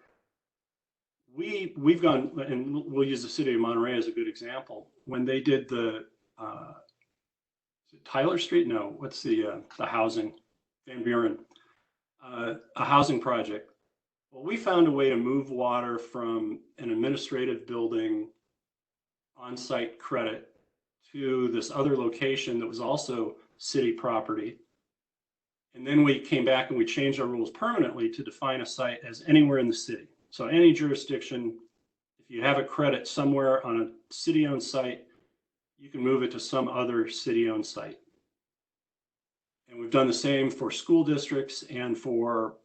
we've gone, and we'll use the city of Monterey as a good example. When they did the Tyler Street? No, what's the housing? Van Buren, a housing project. Well, we found a way to move water from an administrative building on-site credit to this other location that was also city property. And then we came back and we changed our rules permanently to define a site as anywhere in the city. So any jurisdiction, if you have a credit somewhere on a city-owned site, you can move it to some other city-owned site. And we've done the same for school districts and for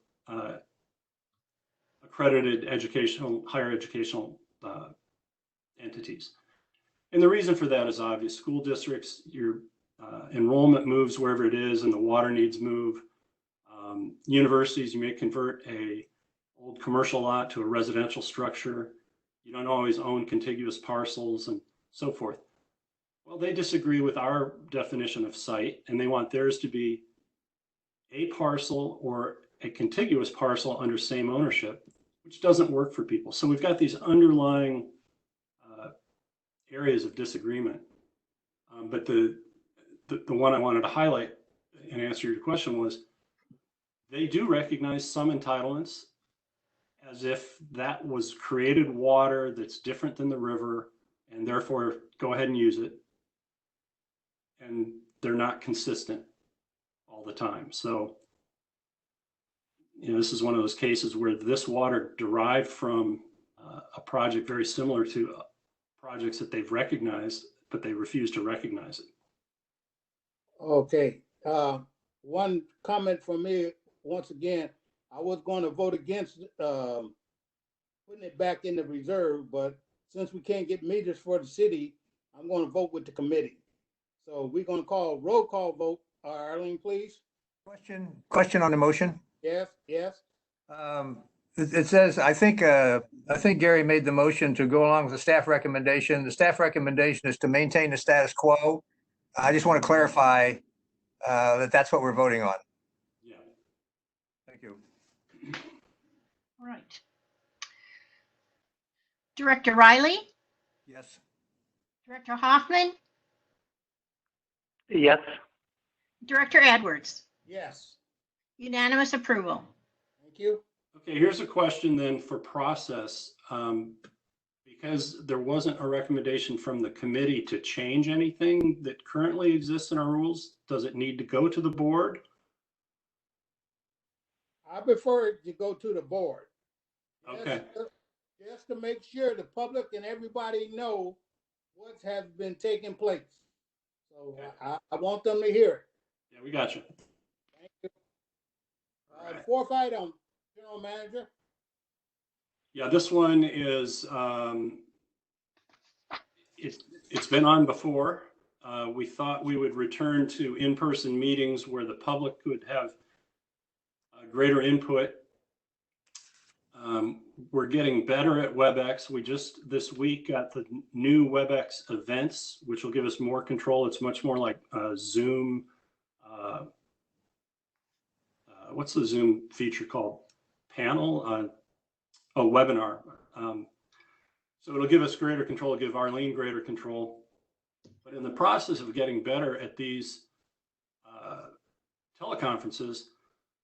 accredited higher educational entities. And the reason for that is obvious. School districts, your enrollment moves wherever it is and the water needs move. Universities, you may convert a old commercial lot to a residential structure. You don't always own contiguous parcels and so forth. Well, they disagree with our definition of site, and they want theirs to be a parcel or a contiguous parcel under same ownership, which doesn't work for people. So we've got these underlying areas of disagreement. But the one I wanted to highlight and answer your question was, they do recognize some entitlements as if that was created water that's different than the river, and therefore go ahead and use it. And they're not consistent all the time. So, you know, this is one of those cases where this water derived from a project very similar to projects that they've recognized, but they refuse to recognize it. Okay, one comment from me, once again, I was going to vote against putting it back in the reserve, but since we can't get meters for the city, I'm going to vote with the committee. So we're going to call roll call vote. Arlene, please. Question on the motion. Yes, yes. It says, I think Gary made the motion to go along with the staff recommendation. The staff recommendation is to maintain the status quo. I just want to clarify that that's what we're voting on. Yeah. Thank you. All right. Director Riley, Yes. Director Hoffman, Yes. Director Edwards. Yes. Unanimous approval. Thank you. Okay, here's a question then for process. Because there wasn't a recommendation from the committee to change anything that currently exists in our rules, does it need to go to the board? I prefer it to go to the board. Okay. Just to make sure the public and everybody know what has been taking place. So I want them to hear it. Yeah, we got you. Thank you. Right. Fourth item, General Manager. Yeah, this one is, it's been on before. We thought we would return to in-person meetings where the public would have greater input. We're getting better at WebEx. We just this week got the new WebEx events, which will give us more control. It's much more like Zoom. What's the Zoom feature called? Panel? Webinar. So it'll give us greater control, give Arlene greater control. But in the process of getting better at these teleconferences,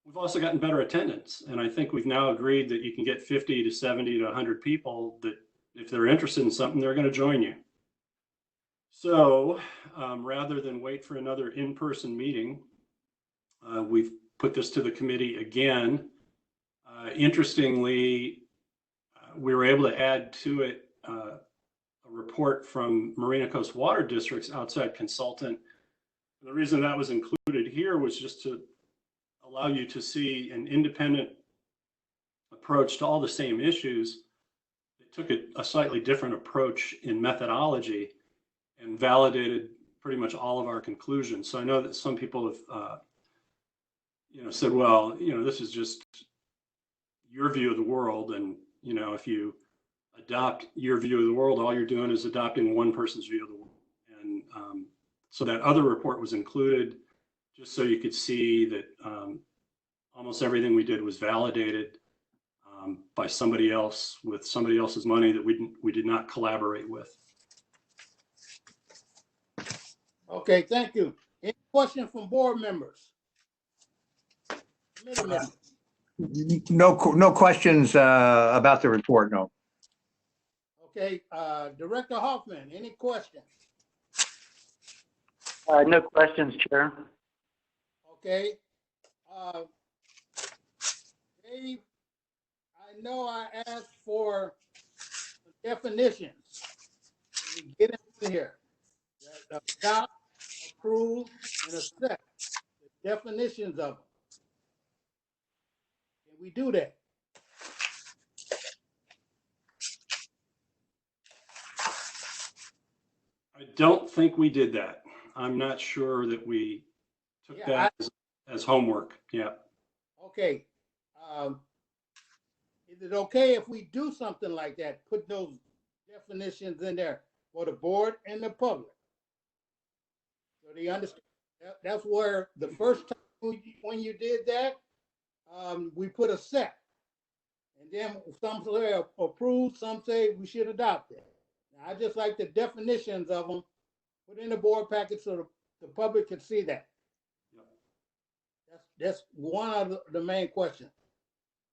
we've also gotten better attendance. And I think we've now agreed that you can get 50 to 70 to 100 people that if they're interested in something, they're going to join you. So rather than wait for another in-person meeting, we've put this to the committee again. Interestingly, we were able to add to it a report from Marina Coast Water District's outside consultant. And the reason that was included here was just to allow you to see an independent approach to all the same issues. It took a slightly different approach in methodology and validated pretty much all of our conclusions. So I know that some people have, said, well, this is just your view of the world. And, if you adopt your view of the world, all you're doing is adopting one person's view of the world. And so that other report was included just so you could see that almost everything we did was validated by somebody else with somebody else's money that we did not collaborate with. Okay, thank you. Any questions from board members? Committee members? No questions about the report, no. Okay, Director Hoffman, any questions? No questions, Chair. Okay. Dave, I know I asked for definitions. Can we get into here? Adopt, approve, and accept the definitions of them. Can we do that? I don't think we did that. I'm not sure that we took that as homework. Yeah. Okay. Is it okay if we do something like that, put those definitions in there for the board and the public? So they understand. That's where the first time when you did that, we put a set. And then some say approve, some say we should adopt it. Now, I just like the definitions of them put in the board packet so the public can see that. Yep. That's one of the main questions.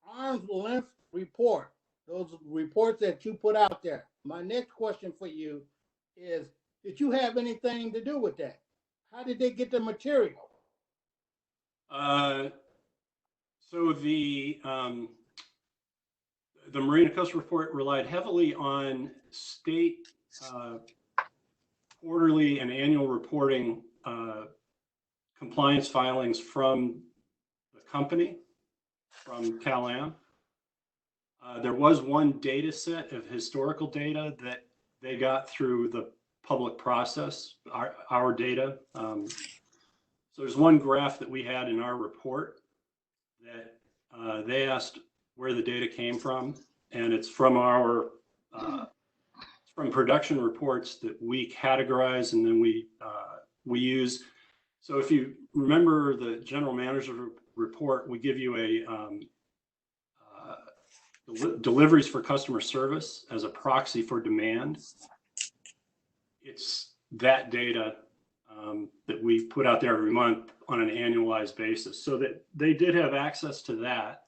Arm's length report, those reports that you put out there. My next question for you is, did you have anything to do with that? How did they get the material? So the Marina Coast report relied heavily on state quarterly and annual reporting compliance filings from the company, from Cal-Am. There was one data set of historical data that they got through the public process, our data. So there's one graph that we had in our report that they asked where the data came from, and it's from our from production reports that we categorize and then we use. So if you remember the general manager report, we give you a deliveries for customer service as a proxy for demand. It's that data that we put out there every month on an annualized basis, so that they did have access to that.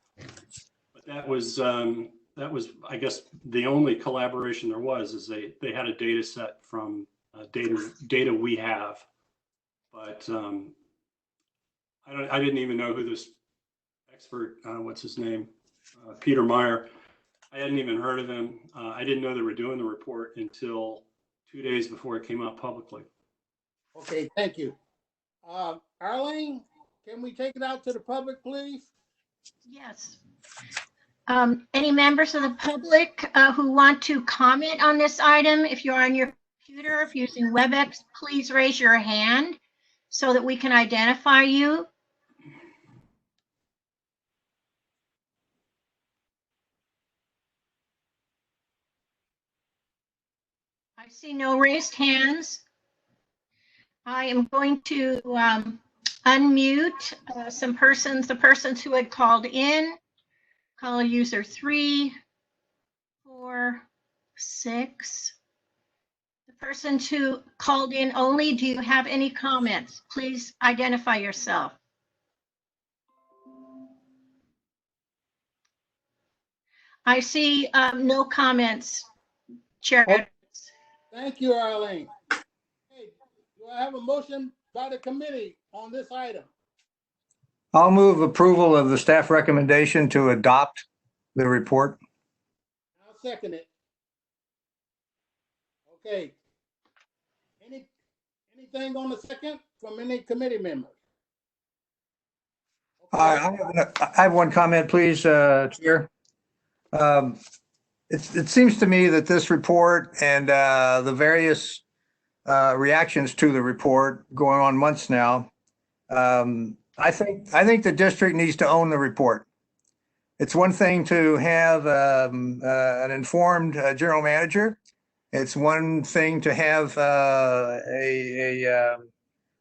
But that was, I guess, the only collaboration there was, is they had a data set from data we have. But I didn't even know who this expert, what's his name, Peter Meyer. I hadn't even heard of him. I didn't know they were doing the report until 2 days before it came out publicly. Okay, thank you. Arlene, can we take it out to the public, please? Yes. Any members of the public who want to comment on this item, if you're on your computer, if using WebEx, please raise your hand so that we can identify you. I see no raised hands. I am going to unmute some persons, the persons who had called in. Call user 3, 4, 6. The persons who called in only, do you have any comments? Please identify yourself. I see no comments, Chair. Thank you, Arlene. Do I have a motion by the committee on this item? I'll move approval of the staff recommendation to adopt the report. I'll second it. Okay. Anything on the second from any committee members? Okay. I have one comment, please, Chair. It seems to me that this report and the various reactions to the report going on months now, I think the district needs to own the report. It's one thing to have an informed general manager. It's one thing to have a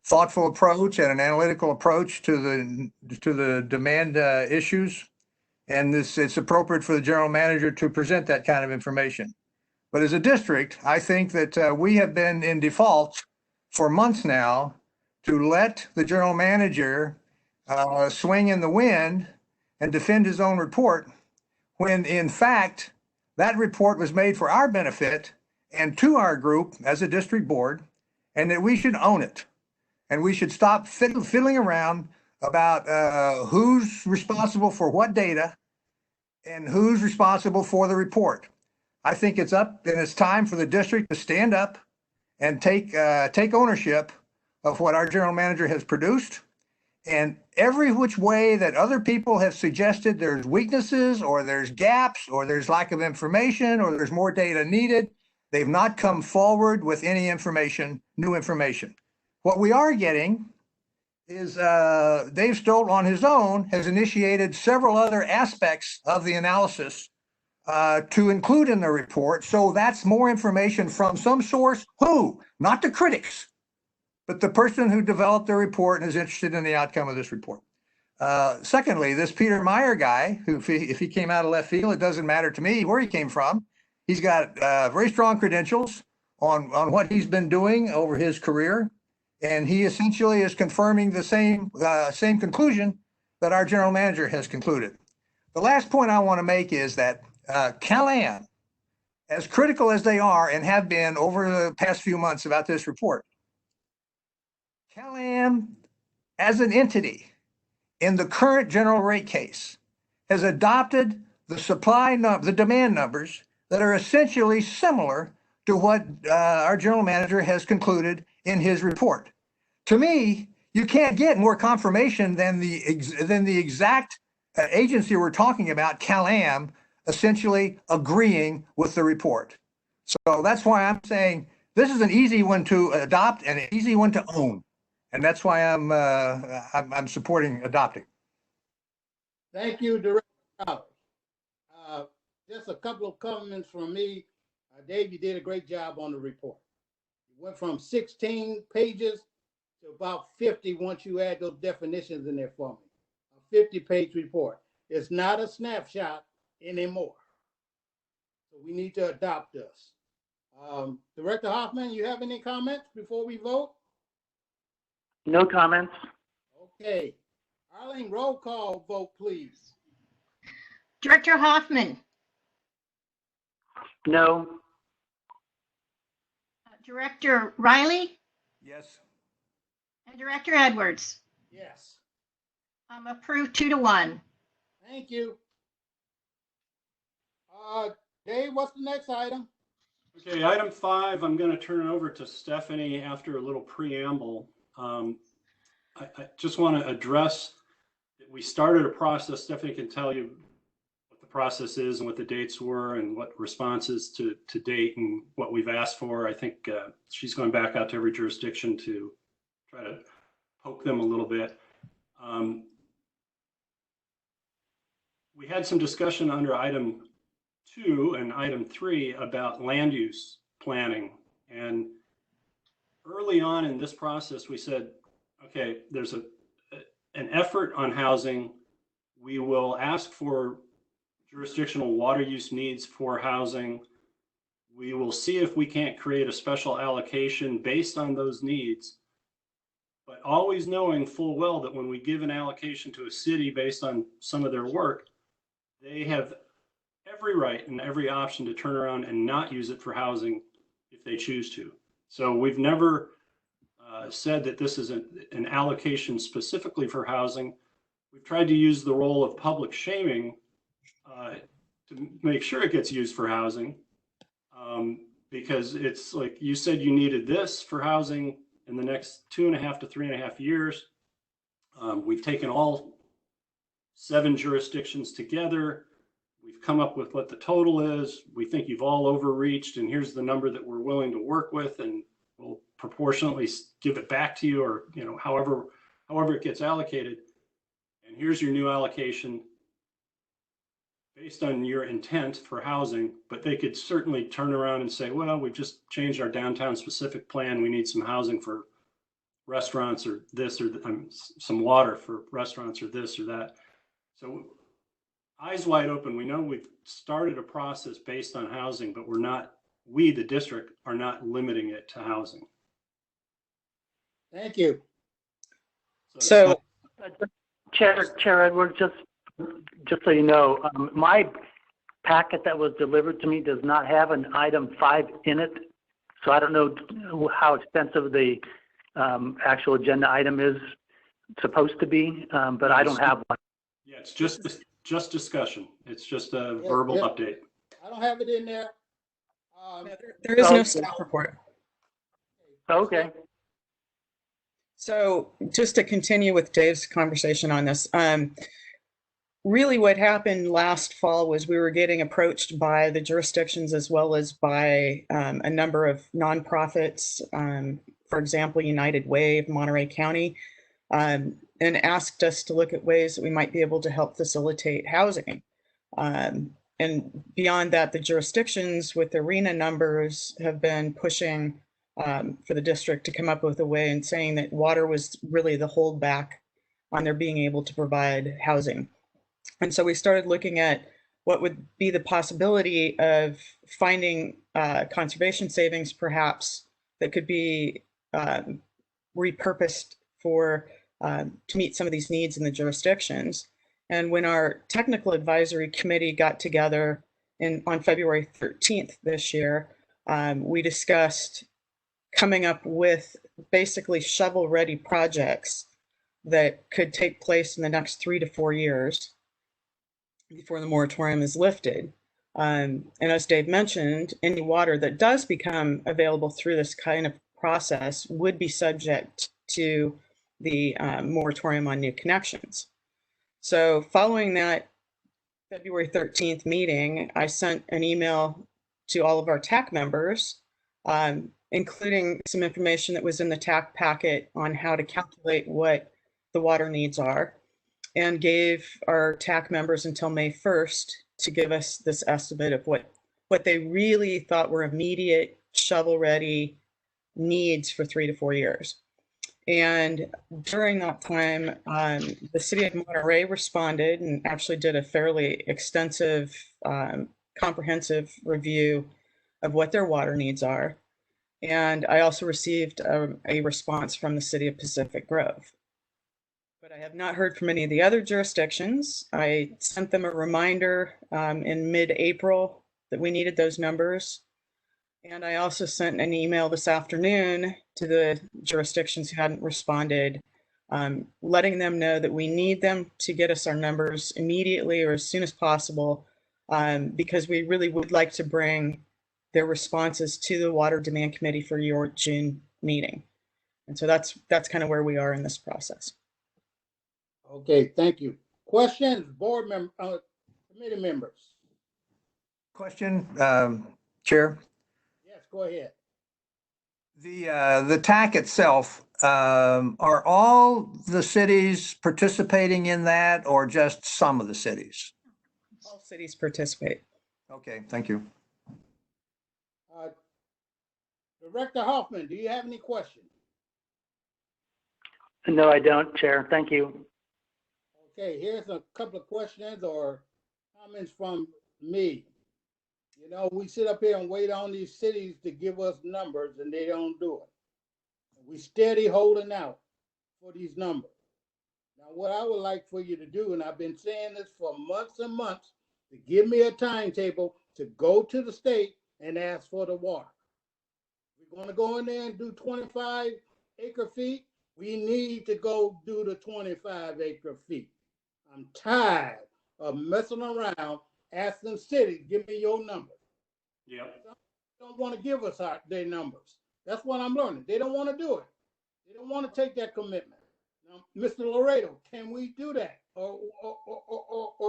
thoughtful approach and an analytical approach to the demand issues. And it's appropriate for the general manager to present that kind of information. But as a district, I think that we have been in default for months now to let the general manager swing in the wind and defend his own report, when in fact, that report was made for our benefit and to our group as a district board, and that we should own it. And we should stop fiddling around about who's responsible for what data and who's responsible for the report. I think it's up and it's time for the district to stand up and take ownership of what our general manager has produced. And every which way that other people have suggested there's weaknesses or there's gaps or there's lack of information or there's more data needed, they've not come forward with any information, new information. What we are getting is Dave Stolt on his own has initiated several other aspects of the analysis to include in the report. So that's more information from some source. Who? Not the critics, but the person who developed the report and is interested in the outcome of this report. Secondly, this Peter Meyer guy, who if he came out of left field, it doesn't matter to me where he came from. He's got very strong credentials on what he's been doing over his career. And he essentially is confirming the same conclusion that our general manager has concluded. The last point I want to make is that Cal-Am, as critical as they are and have been over the past few months about this report, Cal-Am as an entity in the current general rate case has adopted the demand numbers that are essentially similar to what our general manager has concluded in his report. To me, you can't get more confirmation than the exact agency we're talking about, Cal-Am, essentially agreeing with the report. So that's why I'm saying this is an easy one to adopt and an easy one to own, and that's why I'm supporting adopting. Thank you, Director Powers. Just a couple of comments from me. Dave, you did a great job on the report. You went from 16 pages to about 50 once you add those definitions in there for me. A 50-page report. It's not a snapshot anymore. So we need to adopt this. Director Hoffman, you have any comments before we vote? No comments. Okay. Arlene, roll call vote, please. Director Hoffman, No. Director Riley, Yes. and Director Edwards. Yes. Approved 2-1. Thank you. Dave, what's the next item? Okay, item 5, I'm going to turn it over to Stephanie after a little preamble. I just want to address that we started a process. Stephanie can tell you what the process is and what the dates were and what responses to date and what we've asked for. I think she's going back out to every jurisdiction to try to poke them a little bit. We had some discussion under item 2 and item 3 about land use planning. And early on in this process, we said, okay, there's an effort on housing. We will ask for jurisdictional water use needs for housing. We will see if we can't create a special allocation based on those needs, but always knowing full well that when we give an allocation to a city based on some of their work, they have every right and every option to turn around and not use it for housing if they choose to. So we've never said that this is an allocation specifically for housing. We've tried to use the role of public shaming to make sure it gets used for housing, because it's like you said you needed this for housing in the next 2.5 to 3.5 years. We've taken all 7 jurisdictions together. We've come up with what the total is. We think you've all overreached, and here's the number that we're willing to work with, and we'll proportionately give it back to you, or however it gets allocated. And here's your new allocation based on your intent for housing. But they could certainly turn around and say, well, we've just changed our downtown specific plan. We need some housing for restaurants or this, or some water for restaurants or this or that. So eyes wide open. We know we've started a process based on housing, but we, the district, are not limiting it to housing. Thank you. So, Chair Edwards, just so you know, my packet that was delivered to me does not have an item 5 in it. So I don't know how extensive the actual agenda item is supposed to be, but I don't have one. Yeah, it's just discussion. It's just a verbal update. I don't have it in there. there is no staff report. Okay. So just to continue with Dave's conversation on this, really what happened last fall was we were getting approached by the jurisdictions as well as by a number of nonprofits, for example, United Way of Monterey County, and asked us to look at ways that we might be able to help facilitate housing. And beyond that, the jurisdictions with arena numbers have been pushing for the district to come up with a way and saying that water was really the holdback on their being able to provide housing. And so we started looking at what would be the possibility of finding conservation savings perhaps that could be repurposed for to meet some of these needs in the jurisdictions. And when our technical advisory committee got together on February 13th this year, we discussed coming up with basically shovel-ready projects that could take place in the next 3 to 4 years before the moratorium is lifted. And as Dave mentioned, any water that does become available through this kind of process would be subject to the moratorium on new connections. So following that February 13th meeting, I sent an email to all of our TAC members, including some information that was in the TAC packet on how to calculate what the water needs are, and gave our TAC members until May 1st to give us this estimate of what they really thought were immediate shovel-ready needs for 3 to 4 years. And during that time, the city of Monterey responded and actually did a fairly extensive, comprehensive review of what their water needs are. And I also received a response from the city of Pacific Grove. But I have not heard from any of the other jurisdictions. I sent them a reminder in mid-April that we needed those numbers. And I also sent an email this afternoon to the jurisdictions who hadn't responded, letting them know that we need them to get us our numbers immediately or as soon as possible, because we really would like to bring their responses to the Water Demand Committee for your June meeting. And so that's kind of where we are in this process. Okay, thank you. Questions, board member, committee members? Question, Chair? Yes, go ahead. The TAC itself, are all the cities participating in that or just some of the cities? All cities participate. Okay, thank you. Director Hoffman, do you have any questions? No, I don't, Chair. Thank you. Okay, here's a couple of questions or comments from me. You know, we sit up here and wait on these cities to give us numbers and they don't do it. We steady holding out for these numbers. Now, what I would like for you to do, and I've been saying this for months and months, to give me a timetable to go to the state and ask for the water. We're going to go in there and do 25 acre feet, we need to go do the 25 acre feet. I'm tired of messing around, asking cities, give me your numbers. Yep. They don't want to give us their numbers. That's what I'm learning. They don't want to do it. They don't want to take that commitment. Now, Mr. Laredo, can we do that? Or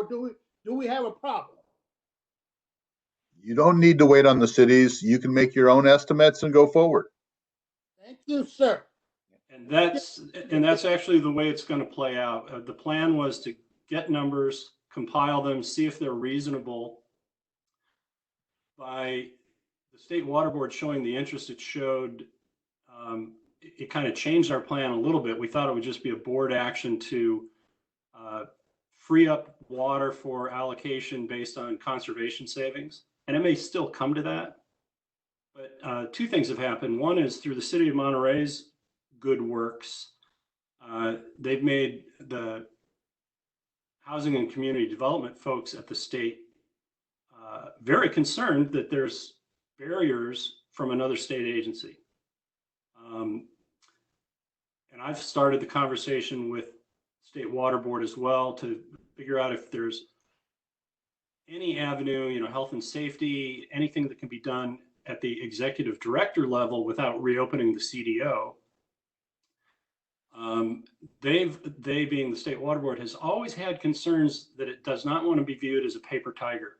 do we have a problem? You don't need to wait on the cities. You can make your own estimates and go forward. Thank you, sir. And that's actually the way it's going to play out. The plan was to get numbers, compile them, see if they're reasonable. By the State Water Board showing the interest it showed, it kind of changed our plan a little bit. We thought it would just be a board action to free up water for allocation based on conservation savings. And it may still come to that. But two things have happened. One is through the City of Monterey's good works, they've made the housing and community development folks at the state very concerned that there's barriers from another state agency. And I've started the conversation with State Water Board as well to figure out if there's any avenue, health and safety, anything that can be done at the executive director level without reopening the CDO. They being the State Water Board has always had concerns that it does not want to be viewed as a paper tiger.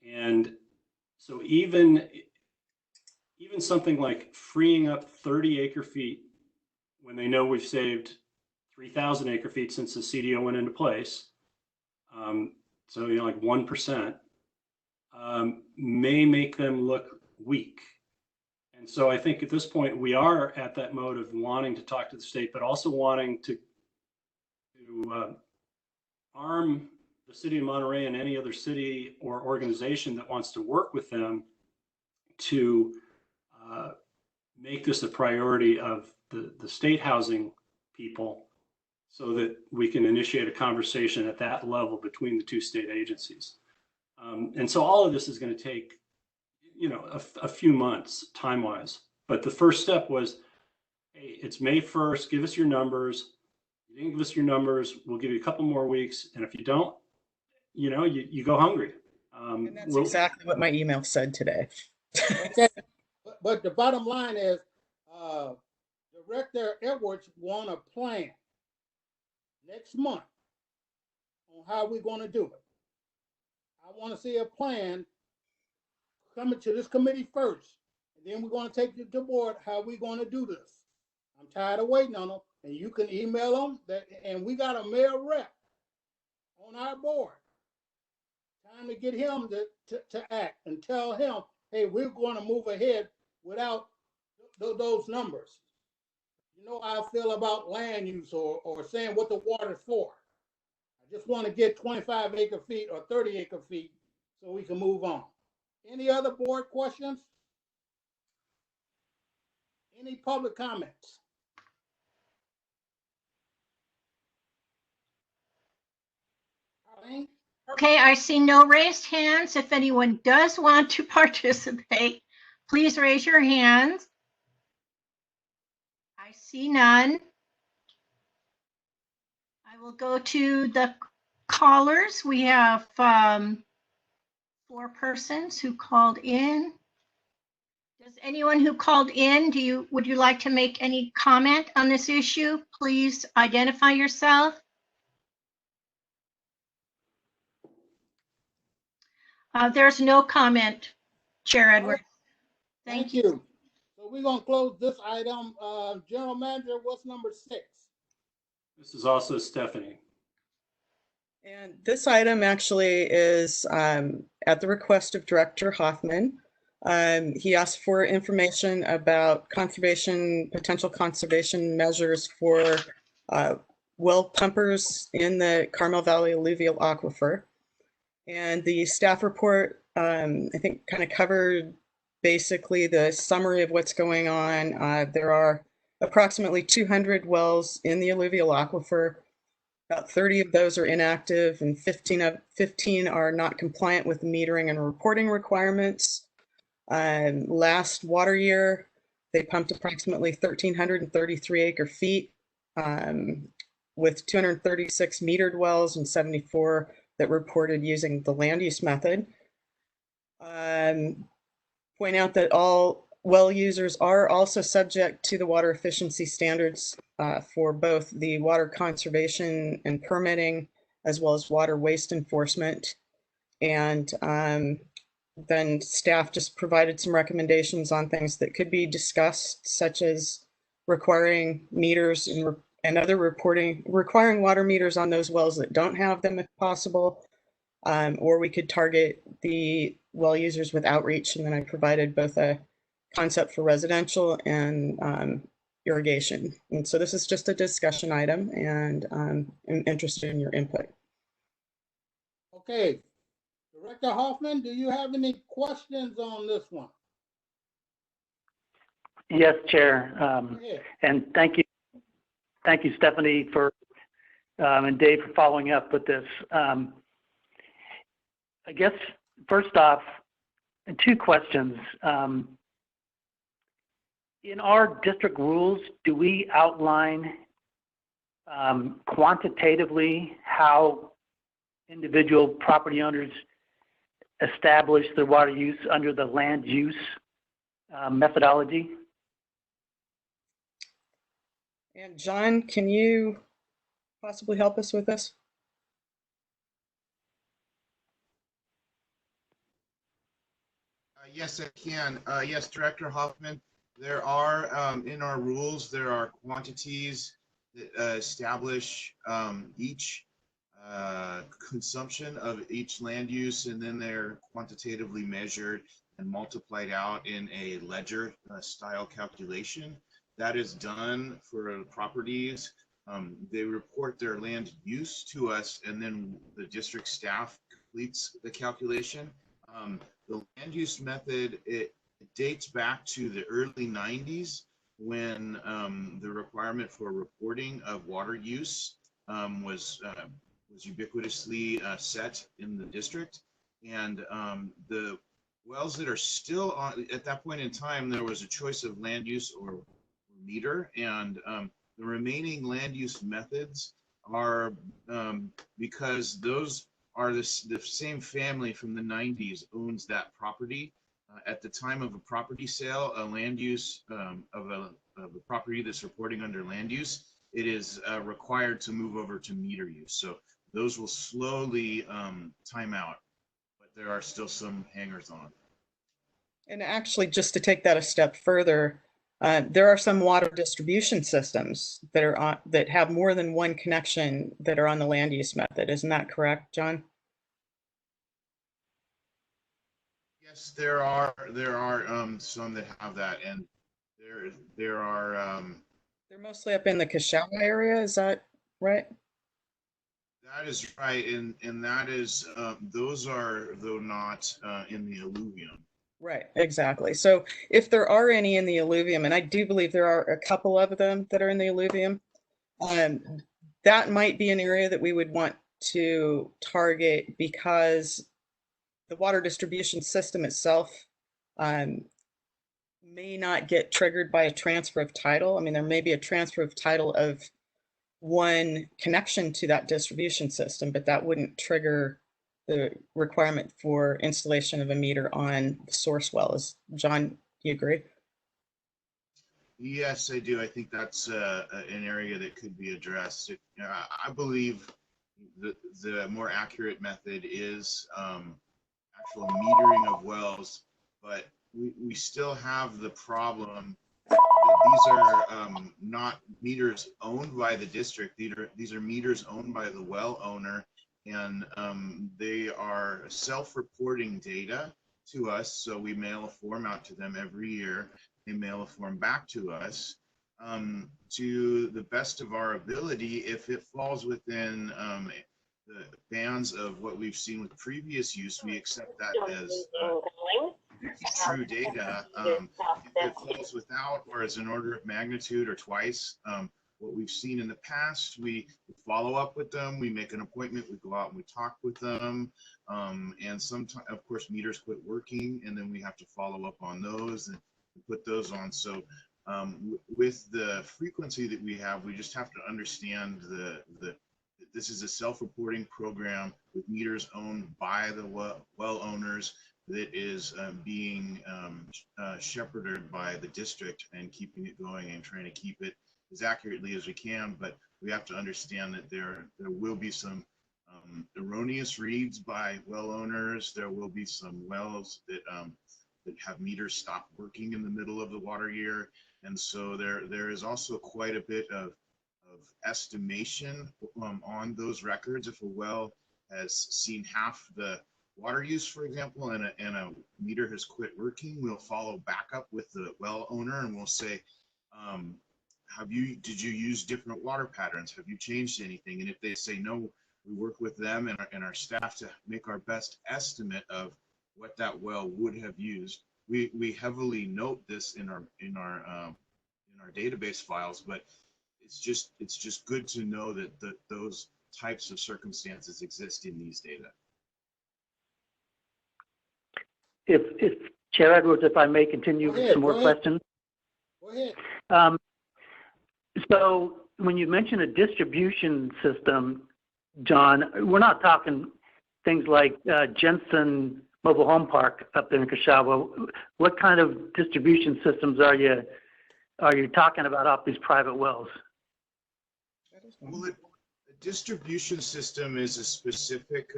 And so even something like freeing up 30 acre feet when they know we've saved 3,000 acre feet since the CDO went into place, so like 1%, may make them look weak. And so I think at this point we are at that mode of wanting to talk to the state, but also wanting to arm the City of Monterey and any other city or organization that wants to work with them to make this a priority of the state housing people so that we can initiate a conversation at that level between the two state agencies. And so all of this is going to take, a few months time-wise. But the first step was, hey, it's May 1st, give us your numbers. If you didn't give us your numbers, we'll give you a couple more weeks. And if you don't, you go hungry. And that's exactly what my email said today. Okay. But the bottom line is, Director Edwards want a plan next month on how we're going to do it. I want to see a plan coming to this committee first, and then we're going to take it to board how we're going to do this. I'm tired of waiting on them, and you can email them, and we got a mayor rep on our board. Time to get him to act and tell him, hey, we're going to move ahead without those numbers. You know how I feel about land use or saying what the water's for. I just want to get 25 acre feet or 30 acre feet so we can move on. Any other board questions? Any public comments? Arlene? Okay, I see no raised hands. If anyone does want to participate, please raise your hands. I see none. I will go to the callers. We have 4 persons who called in. Does anyone who called in, would you like to make any comment on this issue? Please identify yourself. There's no comment, Chair Edwards. Thank you. So we're going to close this item. General Manager, what's number 6? This is also Stephanie. And this item actually is at the request of Director Hoffman. He asked for information about potential conservation measures for well pumpers in the Carmel Valley alluvial aquifer. And the staff report, I think, kind of covered basically the summary of what's going on. There are approximately 200 wells in the alluvial aquifer. About 30 of those are inactive and 15 are not compliant with the metering and reporting requirements. Last water year, They pumped approximately 1,333 acre feet with 236 metered wells and 74 that reported using the land use method. Point out that all well users are also subject to the water efficiency standards for both the water conservation and permitting, as well as water waste enforcement. And then staff just provided some recommendations on things that could be discussed, such as requiring meters and other requiring water meters on those wells that don't have them if possible. Or we could target the well users with outreach. And then I provided both a concept for residential and irrigation. And so this is just a discussion item, and I'm interested in your input. Okay, Director Hoffman, do you have any questions on this one? Yes, Chair. Yeah. And thank you, Stephanie, for and Dave for following up with this. I guess first off, two questions. In our district rules, do we outline quantitatively how individual property owners establish their water use under the land use methodology? And John, can you possibly help us with this? Yes, I can. Yes, Director Hoffman, there are, in our rules, there are quantities that establish each consumption of each land use, and then they're quantitatively measured and multiplied out in a ledger style calculation. That is done for properties. They report their land use to us, and then the district staff completes the calculation. The land use method, it dates back to the early 90s when the requirement for reporting of water use was ubiquitously set in the district. And the wells that are still on, at that point in time, there was a choice of land use or meter, and the remaining land use methods are because those are the same family from the 90s owns that property. At the time of a property sale, a land use of a property that's reporting under land use, it is required to move over to meter use. So those will slowly time out, but there are still some hangers on. And actually, just to take that a step further, there are some water distribution systems that are on, that have more than one connection that are on the land use method. Isn't that correct, John? Yes, there are some that have that, and there are. They're mostly up in the Kashawa area. Is that right? That is right, and that is those are though not in the alluvium. Right, exactly. So if there are any in the alluvium, and I do believe there are a couple of them that are in the alluvium, that might be an area that we would want to target, because the water distribution system itself may not get triggered by a transfer of title. I mean, there may be a transfer of title of one connection to that distribution system, but that wouldn't trigger the requirement for installation of a meter on the source wells. John, do you agree? Yes, I do. I think that's an area that could be addressed. I believe the more accurate method is actual metering of wells, but we still have the problem that these are not meters owned by the district. These are meters owned by the well owner, and they are self-reporting data to us. So we mail a form out to them every year. They mail a form back to us. To the best of our ability, if it falls within the bands of what we've seen with previous use, we accept that as true data. If it falls without, or is an order of magnitude or twice what we've seen in the past, we follow up with them, we make an appointment, we go out and we talk with them, and sometimes, of course, meters quit working, and then we have to follow up on those, and put those on. So with the frequency that we have, we just have to understand this is a self-reporting program with meters owned by the well owners that is being shepherded by the district and keeping it going and trying to keep it as accurately as we can. But we have to understand that there will be some erroneous reads by well owners. There will be some wells that have meters stop working in the middle of the water year. And so there is also quite a bit of estimation on those records. If a well has seen half the water use, for example, and a meter has quit working, we'll follow back up with the well owner and we'll say, did you use different water patterns? Have you changed anything? And if they say no, we work with them and our staff to make our best estimate of what that well would have used. We heavily note this in our database files, but it's just good to know that those types of circumstances exist in these data. If Chair Edwards, if I may continue with some more questions. Go ahead. So when you mention a distribution system, John, we're not talking things like Jensen Mobile Home Park up there in Cachagua. What kind of distribution systems are you talking about off these private wells? Well, a distribution system is a specific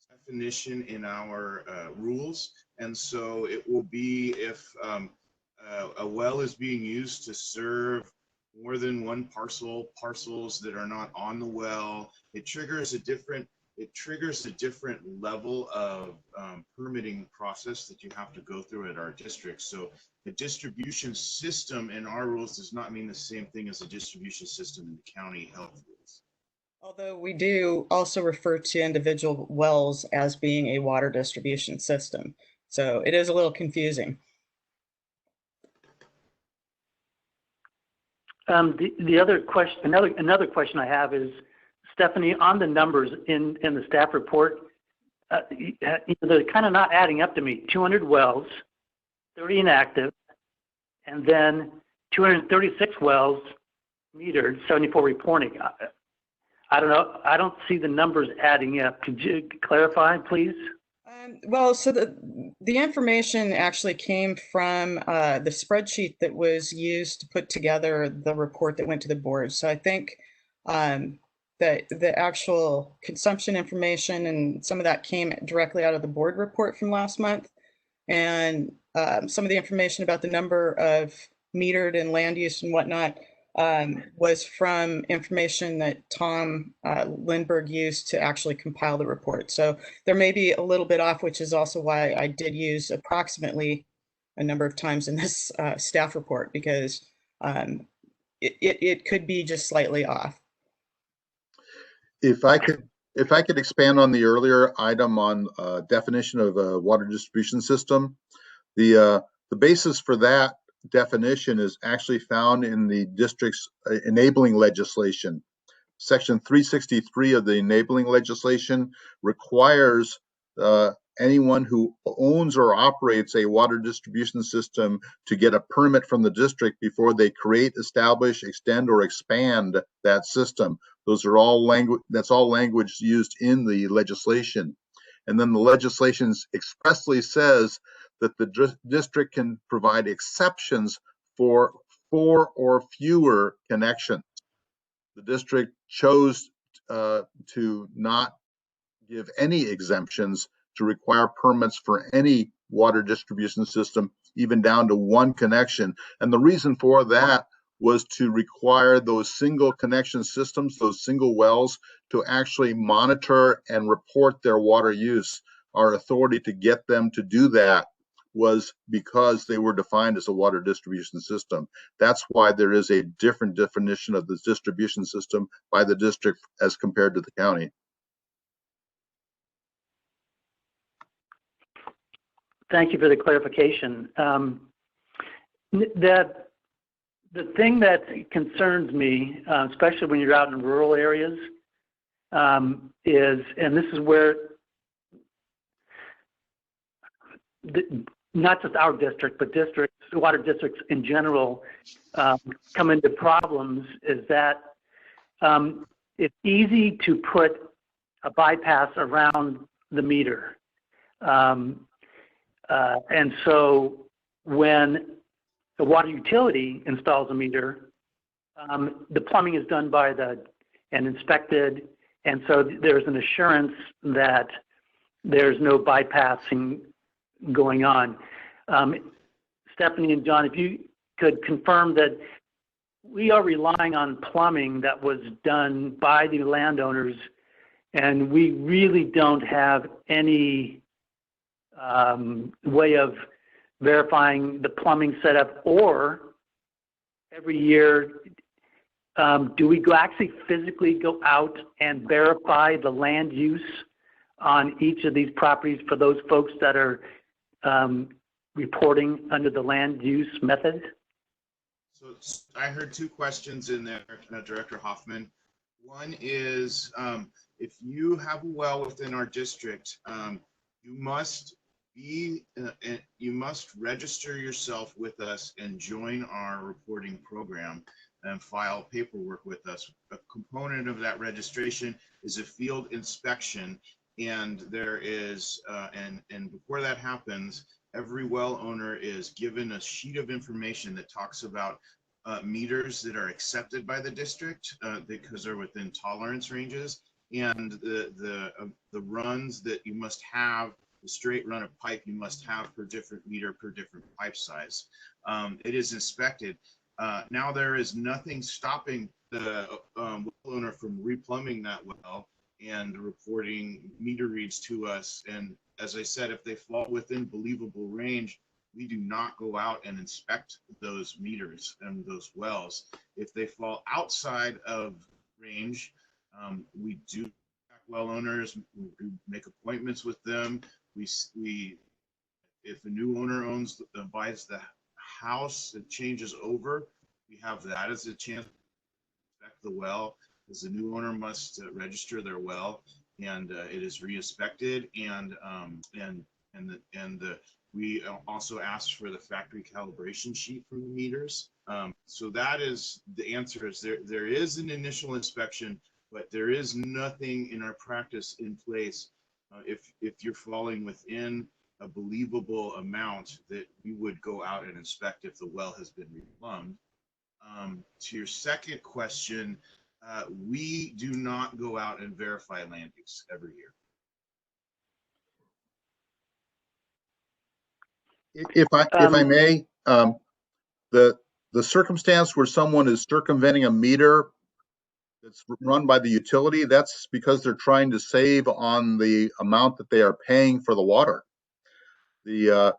definition in our rules, and so it will be if a well is being used to serve more than one parcels that are not on the well, it triggers a different level of permitting process that you have to go through at our district. So the distribution system in our rules does not mean the same thing as a distribution system in the county health rules. Although we do also refer to individual wells as being a water distribution system. So it is a little confusing. The other question, another question I have is, Stephanie, on the numbers in the staff report, they're kind of not adding up to me. 200 wells, 30 inactive, and then 236 wells metered, 74 reporting. I don't know. I don't see the numbers adding up. Could you clarify, please? Well, so the information actually came from the spreadsheet that was used to put together the report that went to the board. So I think that the actual consumption information and some of that came directly out of the board report from last month. And some of the information about the number of metered and land use and whatnot was from information that Tom Lindberg used to actually compile the report. So there may be a little bit off, which is also why I did use approximately a number of times in this staff report, because it could be just slightly off. If I could expand on the earlier item on definition of a water distribution system, the basis for that definition is actually found in the district's enabling legislation. Section 363 of the enabling legislation requires anyone who owns or operates a water distribution system to get a permit from the district before they create, establish, extend, or expand that system. Those are all language, that's all language used in the legislation. And then the legislation expressly says that the district can provide exceptions for 4 or fewer connections. The district chose to not give any exemptions to require permits for any water distribution system, even down to 1 connection. And the reason for that was to require those single connection systems, those single wells, to actually monitor and report their water use. Our authority to get them to do that was because they were defined as a water distribution system. That's why there is a different definition of the distribution system by the district as compared to the county. Thank you for the clarification. The thing that concerns me, especially when you're out in rural areas, is, and this is where not just our district, but districts, water districts in general, come into problems is that it's easy to put a bypass around the meter. And so when the water utility installs a meter, the plumbing is done by and inspected. And so there's an assurance that there's no bypassing going on. Stephanie and John, if you could confirm that we are relying on plumbing that was done by the landowners, and we really don't have any way of verifying the plumbing setup, or every year, do we actually physically go out and verify the land use on each of these properties for those folks that are reporting under the land use method? So I heard two questions in there, Director Hoffman. One is, if you have a well within our district, you must register yourself with us and join our reporting program and file paperwork with us. A component of that registration is a field inspection, and there is, and before that happens, every well owner is given a sheet of information that talks about meters that are accepted by the district because they're within tolerance ranges, and the runs that you must have, the straight run of pipe you must have per different meter per different pipe size. It is inspected. Now there is nothing stopping the well owner from replumbing that well and reporting meter reads to us. And as I said, if they fall within believable range, we do not go out and inspect those meters and those wells. If they fall outside of range, we do well owners, we make appointments with them. If a new owner buys the house and changes over, we have that as a chance to inspect the well, because the new owner must register their well, and it is re-inspected, we also asked for the factory calibration sheet from the meters. So that is the answer. Is there is an initial inspection, but there is nothing in our practice in place if you're falling within a believable amount that we would go out and inspect if the well has been replumbed. To your second question, we do not go out and verify land use every year. If I may, the circumstance where someone is circumventing a meter that's run by the utility, that's because they're trying to save on the amount that they are paying for the water. The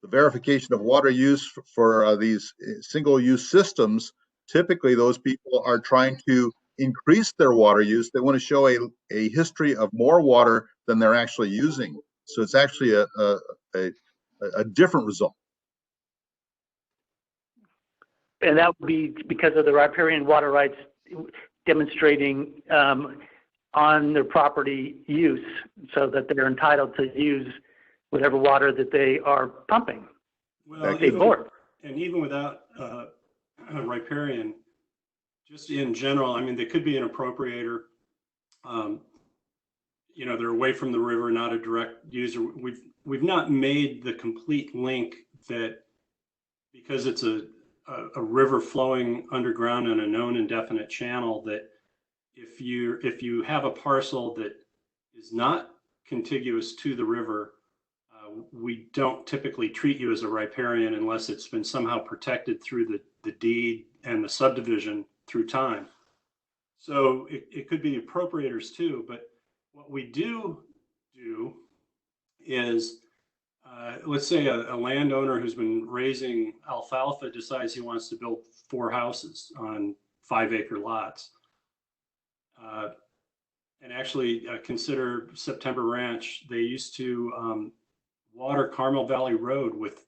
verification of water use for these single-use systems, typically those people are trying to increase their water use. They want to show a history of more water than they're actually using. So it's actually a different result. And that would be because of the riparian water rights demonstrating on their property use, so that they're entitled to use whatever water that they are pumping. Well, even without riparian, just in general, I mean, they could be an appropriator. You know, they're away from the river, not a direct user. We've not made the complete link that because it's a river flowing underground in a known indefinite channel, that if you have a parcel that is not contiguous to the river, we don't typically treat you as a riparian unless it's been somehow protected through the deed and the subdivision through time. So it could be appropriators too, but what we do is, let's say a landowner who's been raising alfalfa decides he wants to build 4 houses on 5-acre lots. And actually consider September Ranch. They used to water Carmel Valley Road with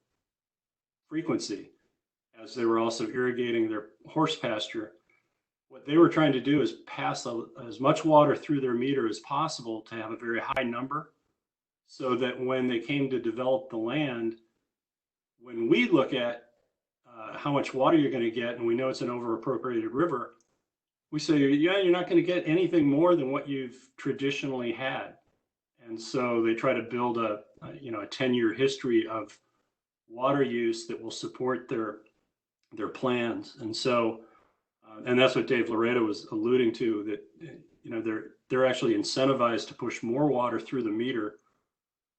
frequency, as they were also irrigating their horse pasture. What they were trying to do is pass as much water through their meter as possible to have a very high number, so that when they came to develop the land, when we look at how much water you're going to get, and we know it's an over-appropriated river, we say, yeah, you're not going to get anything more than what you've traditionally had. And so they try to build a 10-year history of water use that will support their plans. And so, and that's what Dave Laredo was alluding to, that they're actually incentivized to push more water through the meter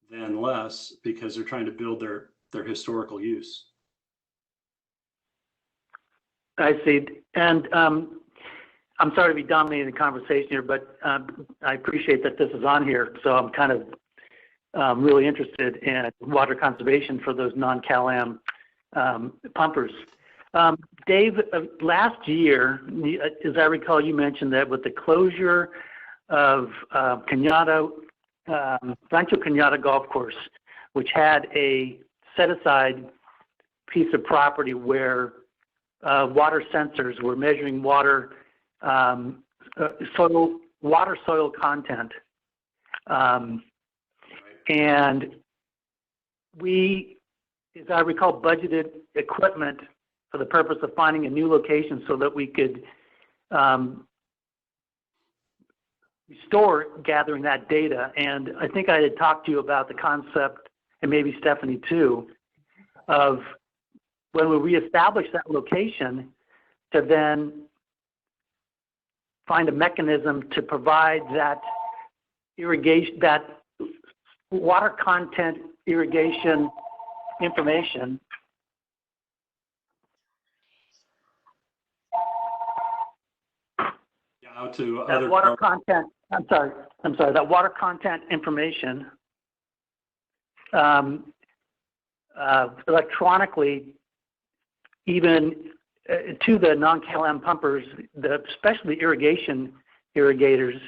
than less, because they're trying to build their historical use. I see. And I'm sorry to be dominating the conversation here, but I appreciate that this is on here. So I'm kind of really interested in water conservation for those non-CalAm pumpers. Dave, last year, as I recall, you mentioned that with the closure of Rancho Cañada Golf Course, which had a set-aside piece of property where water sensors were measuring water soil content, and we, as I recall, budgeted equipment for the purpose of finding a new location so that we could restore gathering that data. And I think I had talked to you about the concept, and maybe Stephanie too, of when we reestablish that location, to then find a mechanism to provide that irrigation, that water content irrigation information out to that other water content. I'm sorry. That water content information electronically, even to the non-CalAm pumpers, especially irrigators,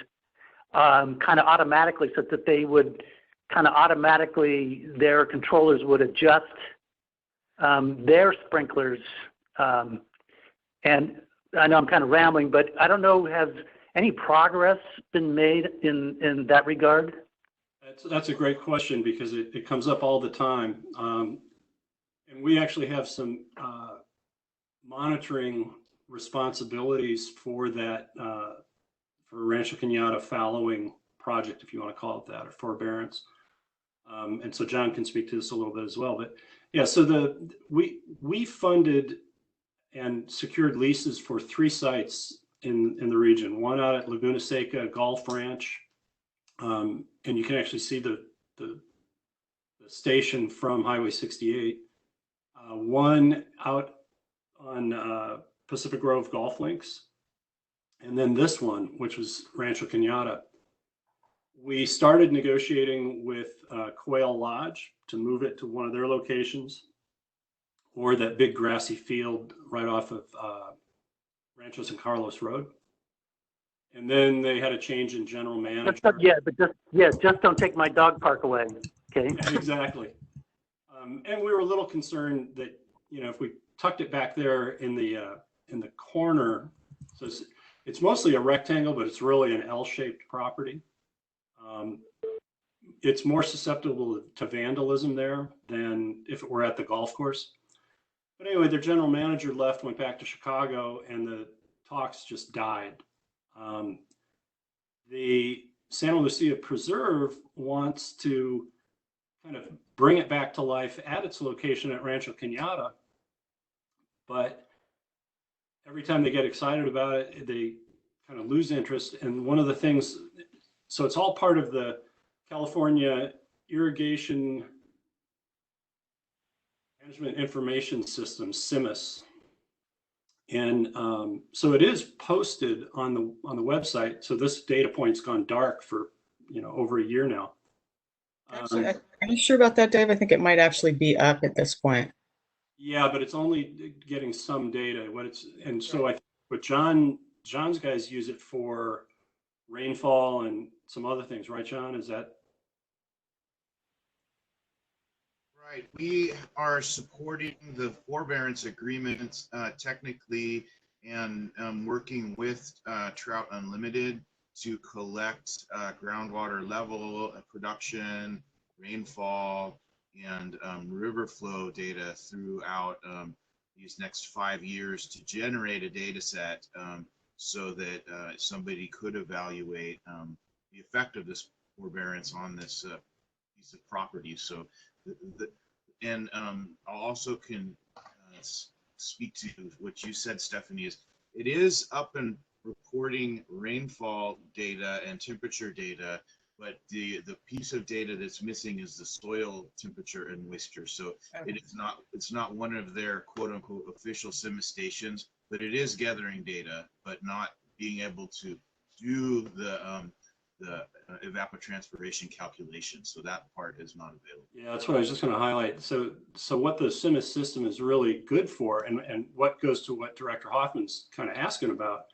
kind of automatically, so that they would kind of automatically, their controllers would adjust their sprinklers. And I know I'm kind of rambling, but I don't know, has any progress been made in that regard? That's a great question, because it comes up all the time. And we actually have some monitoring responsibilities for that, for Rancho Cañada fallowing project, if you want to call it that, or forbearance. And so John can speak to this a little bit as well. But yeah, so we funded and secured leases for 3 sites in the region. One out at Laguna Seca Golf Ranch, and you can actually see the station from Highway 68. One out on Pacific Grove Golf Links, and then this one, which was Rancho Cañada. We started negotiating with Quail Lodge to move it to one of their locations, or that big grassy field right off of Rancho San Carlos Road. And then they had a change in general manager. Just don't take my dog park away. Okay. Exactly. And we were a little concerned that, if we tucked it back there in the corner, so it's mostly a rectangle, but it's really an L-shaped property. It's more susceptible to vandalism there than if it were at the golf course. But anyway, their general manager left, went back to Chicago, and the talks just died. The Santa Lucia Preserve wants to kind of bring it back to life at its location at Rancho Cañada, but every time they get excited about it, they kind of lose interest. And one of the things, so it's all part of the California Irrigation Management Information System, CIMMYS. And so it is posted on the website. So this data point's gone dark for over a year now. Actually, are you sure about that, Dave? I think it might actually be up at this point. Yeah, but it's only getting some data. So I think what John's guys use it for rainfall and some other things, right, John? Is that? Right. We are supporting the forbearance agreements technically, and working with Trout Unlimited to collect groundwater level, production, rainfall, and river flow data throughout these next 5 years to generate a data set so that somebody could evaluate the effect of this forbearance on this piece of property. So, I'll also can speak to what you said, Stephanie, is it is up and reporting rainfall data and temperature data, but the piece of data that's missing is the soil temperature and moisture. So it's not one of their quote unquote official CIMA stations, but it is gathering data, but not being able to do the evapotranspiration calculation. So that part is not available. Yeah, that's what I was just going to highlight. So what the CIMA system is really good for, and what goes to what Director Hoffman's kind of asking about,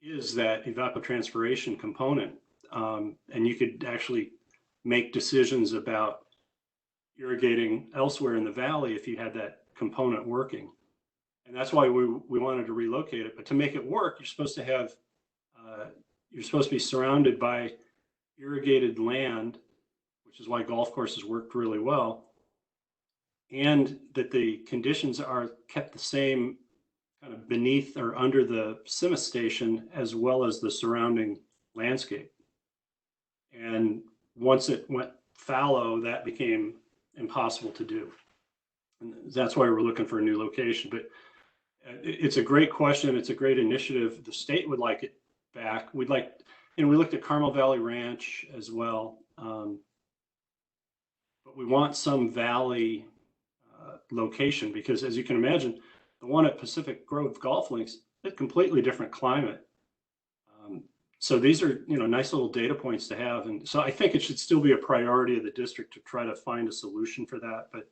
is that evapotranspiration component. And you could actually make decisions about irrigating elsewhere in the valley if you had that component working. And that's why we wanted to relocate it. But to make it work, you're supposed to have, you're supposed to be surrounded by irrigated land, which is why golf courses worked really well, and that the conditions are kept the same kind of beneath or under the CIMA station as well as the surrounding landscape. And once it went fallow, that became impossible to do. And that's why we're looking for a new location. But it's a great question. It's a great initiative. The state would like it back. We'd like, we looked at Carmel Valley Ranch as well. But we want some valley location because, as you can imagine, the one at Pacific Grove Golf Links, a completely different climate. So these are, nice little data points to have. And so I think it should still be a priority of the district to try to find a solution for that. But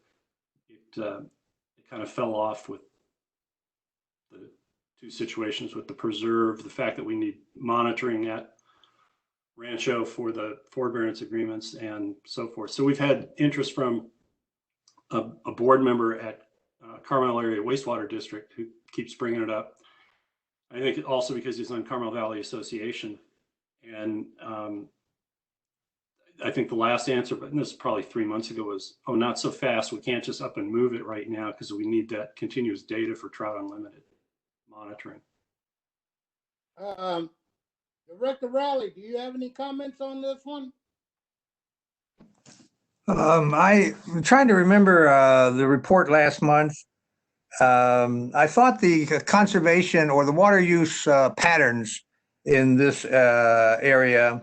it kind of fell off with the two situations with the preserve, the fact that we need monitoring at Rancho for the forbearance agreements and so forth. So we've had interest from a board member at Carmel Area Wastewater District who keeps bringing it up. I think also because he's on Carmel Valley Association. And I think the last answer, but this is probably 3 months ago, was, oh, not so fast. We can't just up and move it right now because we need that continuous data for Trout Unlimited monitoring. Director Rowley, do you have any comments on this one? I'm trying to remember the report last month. I thought the conservation or the water use patterns in this area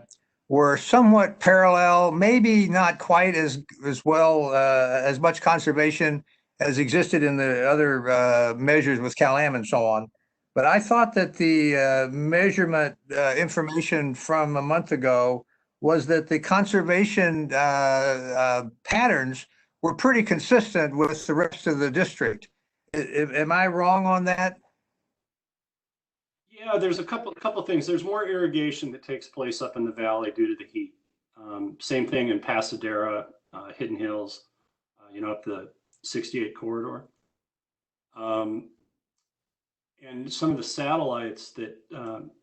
were somewhat parallel, maybe not quite as well, as much conservation as existed in the other measures with CalAm and so on. But I thought that the measurement information from a month ago was that the conservation patterns were pretty consistent with the rest of the district. Am I wrong on that? Yeah, there's a couple things. There's more irrigation that takes place up in the valley due to the heat. Same thing in Pasadena, Hidden Hills, up the 68 corridor. And some of the satellites that,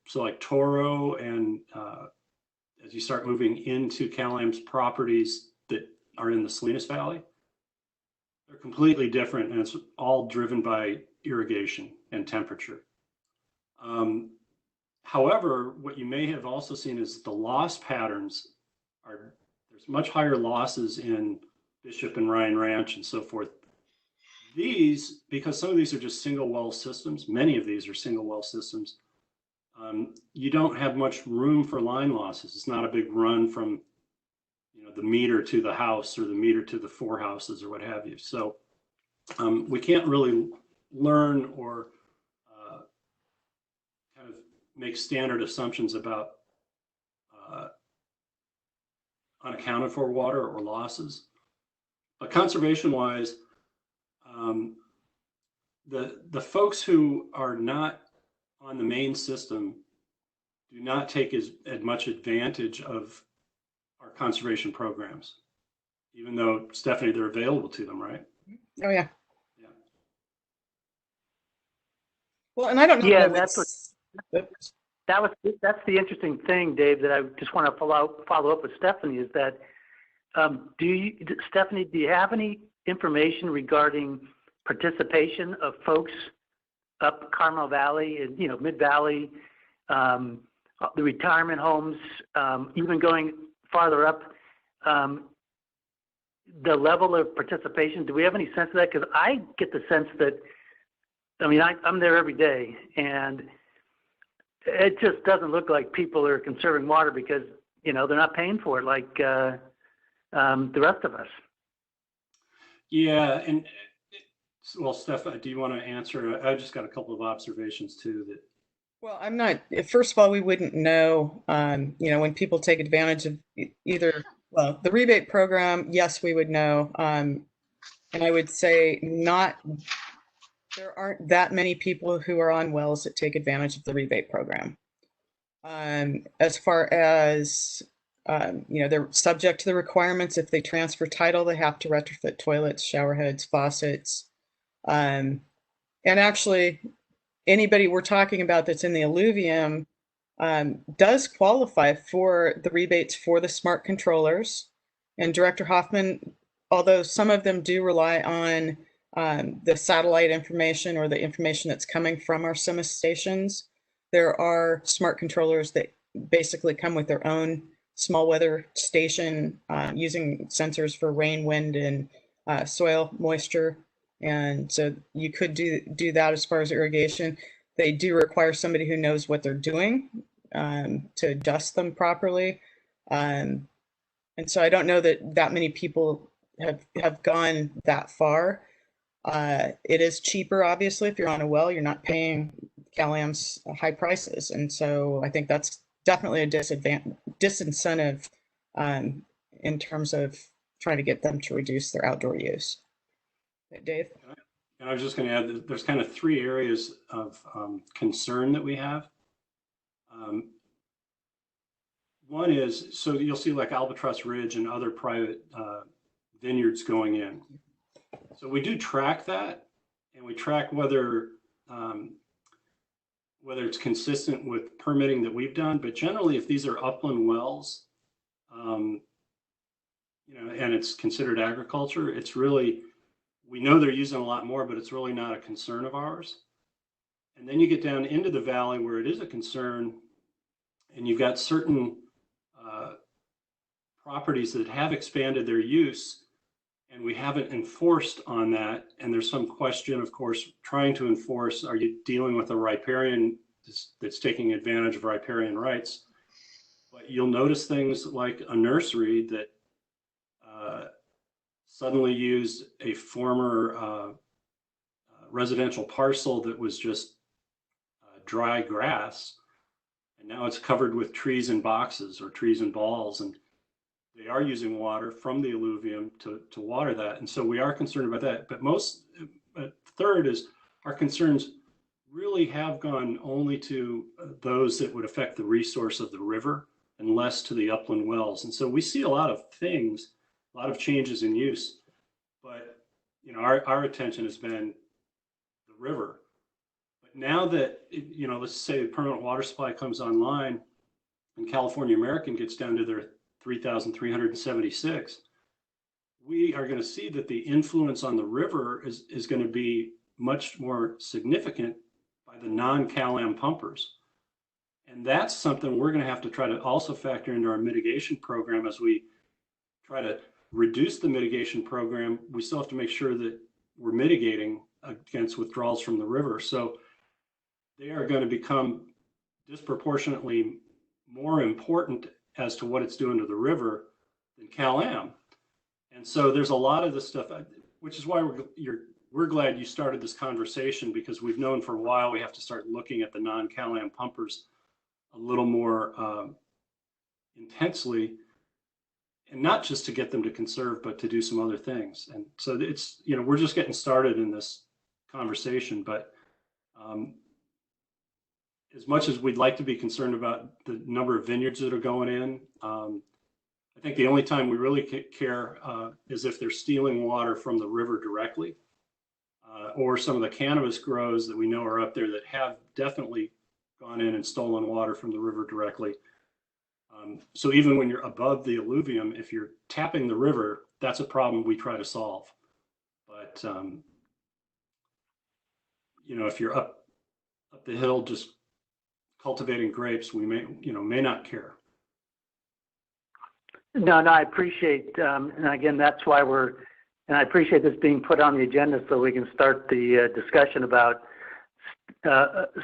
so like Toro and as you start moving into CalAm's properties that are in the Salinas Valley, they're completely different, and it's all driven by irrigation and temperature. However, what you may have also seen is the loss patterns there's much higher losses in Bishop and Ryan Ranch and so forth. These, because some of these are just single well systems, many of these are single well systems, you don't have much room for line losses. It's not a big run from the meter to the house or the meter to the four houses or what have you. So we can't really learn or kind of make standard assumptions about unaccounted for water or losses. But conservation wise, the folks who are not on the main system do not take as much advantage of our conservation programs, even though, Stephanie, they're available to them, right? Oh, yeah. Yeah. Well, and I don't know. Yeah, that that's the interesting thing, Dave, that I just want to follow up with Stephanie, is that Stephanie, do you have any information regarding participation of folks up Carmel Valley and, Mid-Valley, the retirement homes, even going farther up, the level of participation? Do we have any sense of that? Because I get the sense that, I'm there every day, and it just doesn't look like people are conserving water because, they're not paying for it like the rest of us. Yeah, and well, Steph, do you want to answer? I just got a couple of observations too that. Well, I'm not, first of all, we wouldn't know, when people take advantage of either, well, the rebate program, yes, we would know. And I would say there aren't that many people who are on wells that take advantage of the rebate program. As far as, they're subject to the requirements. If they transfer title, they have to retrofit toilets, shower heads, faucets. And actually, anybody we're talking about that's in the alluvium does qualify for the rebates for the smart controllers. And Director Hoffman, although some of them do rely on the satellite information or the information that's coming from our CIMA stations, there are smart controllers that basically come with their own small weather station using sensors for rain, wind, and soil moisture. And so you could do that as far as irrigation. They do require somebody who knows what they're doing to adjust them properly. And so I don't know that many people have gone that far. It is cheaper, obviously, if you're on a well, you're not paying Cal-Am's high prices. And so I think that's definitely a disincentive in terms of trying to get them to reduce their outdoor use. Dave? And I was just going to add that there's kind of three areas of concern that we have. One is, so you'll see like Albatross Ridge and other private vineyards going in. So we do track that, and we track whether it's consistent with permitting that we've done. But generally, if these are upland wells, and it's considered agriculture, it's really, we know they're using a lot more, but it's really not a concern of ours. And then you get down into the valley where it is a concern, and you've got certain properties that have expanded their use, and we haven't enforced on that. And there's some question, of course, trying to enforce, are you dealing with a riparian that's taking advantage of riparian rights? But you'll notice things like a nursery that suddenly used a former residential parcel that was just dry grass, and now it's covered with trees in boxes or trees in balls, and they are using water from the alluvium to water that. And so we are concerned about that. But third is our concerns really have gone only to those that would affect the resource of the river and less to the upland wells. And so we see a lot of things, a lot of changes in use, but our attention has been the river. But now that, let's say the permanent water supply comes online and California American gets down to their 3,376, we are going to see that the influence on the river is going to be much more significant by the non-Cal-Am pumpers. And that's something we're going to have to try to also factor into our mitigation program. As we try to reduce the mitigation program, we still have to make sure that we're mitigating against withdrawals from the river. So they are going to become disproportionately more important as to what it's doing to the river than Cal-Am. And so there's a lot of this stuff, which is why we're glad you started this conversation, because we've known for a while we have to start looking at the non-Cal-Am pumpers a little more intensely, and not just to get them to conserve, but to do some other things. And so it's, we're just getting started in this conversation, but as much as we'd like to be concerned about the number of vineyards that are going in, I think the only time we really care is if they're stealing water from the river directly, or some of the cannabis grows that we know are up there that have definitely gone in and stolen water from the river directly. So even when you're above the alluvium, if you're tapping the river, that's a problem we try to solve. But, you know, if you're up the hill just cultivating grapes, we may not care. No, I appreciate, and again, that's why and I appreciate this being put on the agenda so we can start the discussion about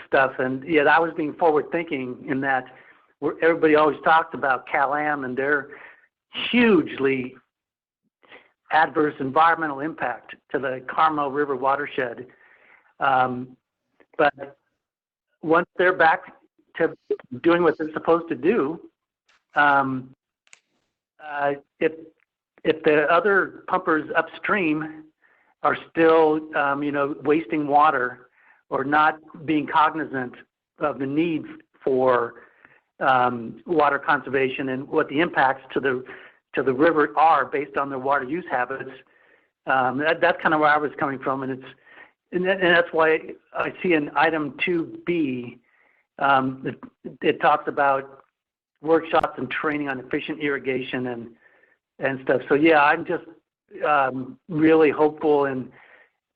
stuff. And yeah, I was being forward thinking in that everybody always talks about Cal-Am and their hugely adverse environmental impact to the Carmel River watershed. But once they're back to doing what they're supposed to do, if the other pumpers upstream are still, wasting water or not being cognizant of the need for water conservation and what the impacts to the river are based on their water use habits, that's kind of where I was coming from, and that's why I see in item 2B, it talks about workshops and training on efficient irrigation and stuff. So yeah, I'm just really hopeful, and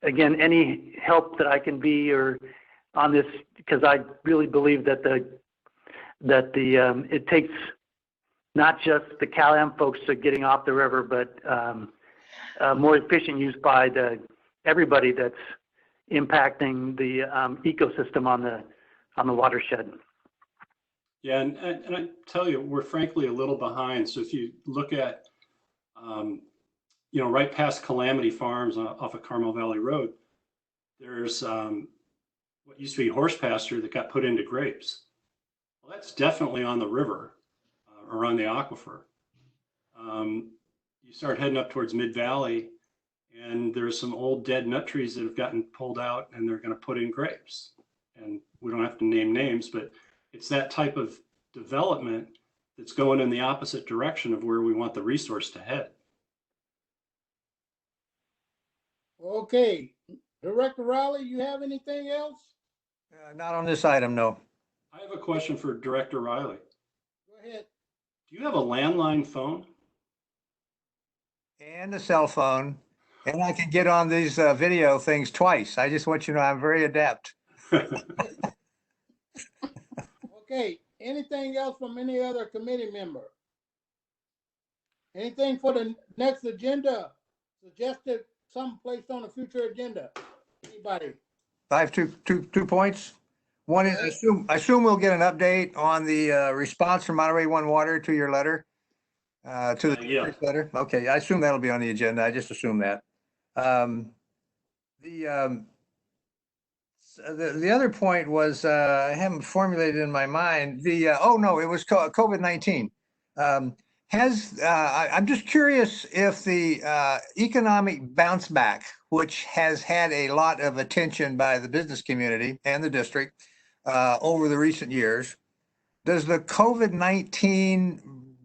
again, any help that I can be or on this, because I really believe that it takes not just the Cal-Am folks to getting off the river, but more efficient use by everybody that's impacting the ecosystem on the watershed. Yeah, and I tell you, we're frankly a little behind. So if you look at, right past Calamity Farms off of Carmel Valley Road, there's what used to be horse pasture that got put into grapes. Well, that's definitely on the river or on the aquifer. You start heading up towards Mid-Valley, and there's some old dead nut trees that have gotten pulled out, and they're going to put in grapes. And we don't have to name names, but it's that type of development that's going in the opposite direction of where we want the resource to head. Okay, Director Riley, you have anything else? Not on this item, no. I have a question for Director Riley. Go ahead. Do you have a landline phone? And a cell phone, and I can get on these video things twice. I just want you to know I'm very adept. Okay, anything else from any other committee member? Anything for the next agenda? Suggested some placed on a future agenda? Anybody? I have two points. One is, I assume we'll get an update on the response from Monterey One Water to your letter, to the Yeah. letter. Okay, I assume that'll be on the agenda. I just assume that. The other point was, I haven't formulated in my mind, it was COVID-19. I'm just curious if the economic bounce back, which has had a lot of attention by the business community and the district over the recent years, does the COVID-19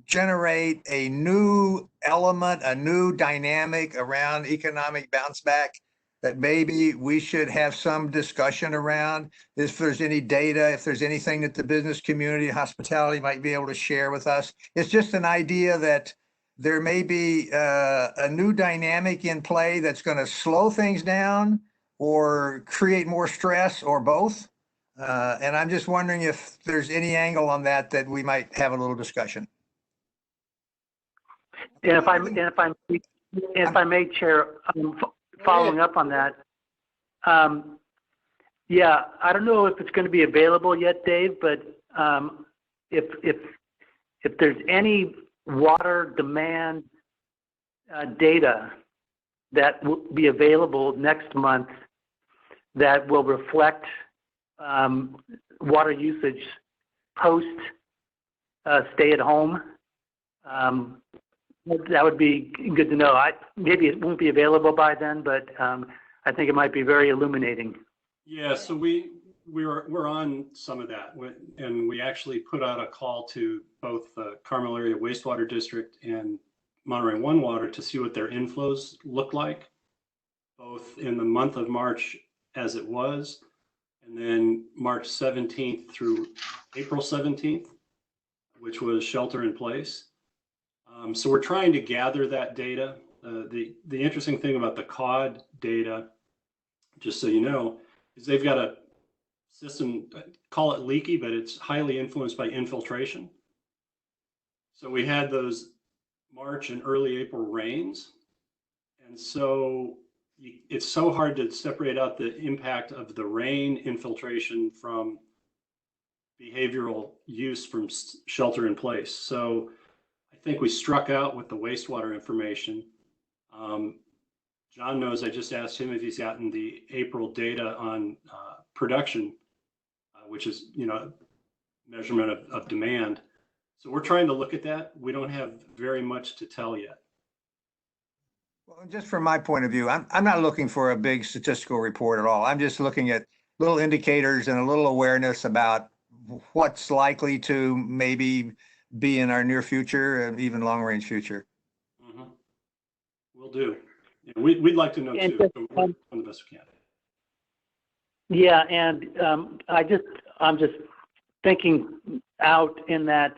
generate a new element, a new dynamic around economic bounce back that maybe we should have some discussion around? If there's any data, if there's anything that the business community, hospitality might be able to share with us. It's just an idea that there may be a new dynamic in play that's going to slow things down or create more stress or both. And I'm just wondering if there's any angle on that we might have a little discussion. And if I may, Chair, following up on that, yeah, I don't know if it's going to be available yet, Dave, but if there's any water demand data that will be available next month that will reflect water usage post stay at home, that would be good to know. Maybe it won't be available by then, but I think it might be very illuminating. Yeah, so we're on some of that, and we actually put out a call to both the Carmel Area Wastewater District and Monterey One Water to see what their inflows look like, both in the month of March as it was, and then March 17th through April 17th, which was shelter in place. So we're trying to gather that data. The interesting thing about the COD data, just so you know, is they've got a system, call it leaky, but it's highly influenced by infiltration. So we had those March and early April rains. And so it's so hard to separate out the impact of the rain infiltration from behavioral use from shelter in place. So I think we struck out with the wastewater information. John knows, I just asked him if he's gotten the April data on production, which is, measurement of demand. So we're trying to look at that. We don't have very much to tell yet. Well, just from my point of view, I'm not looking for a big statistical report at all. I'm just looking at little indicators and a little awareness about what's likely to maybe be in our near future and even long range future. Mm-hmm. Will do. Yeah, we'd like to know too. So we're doing the best we can. Yeah, and I'm just thinking out in that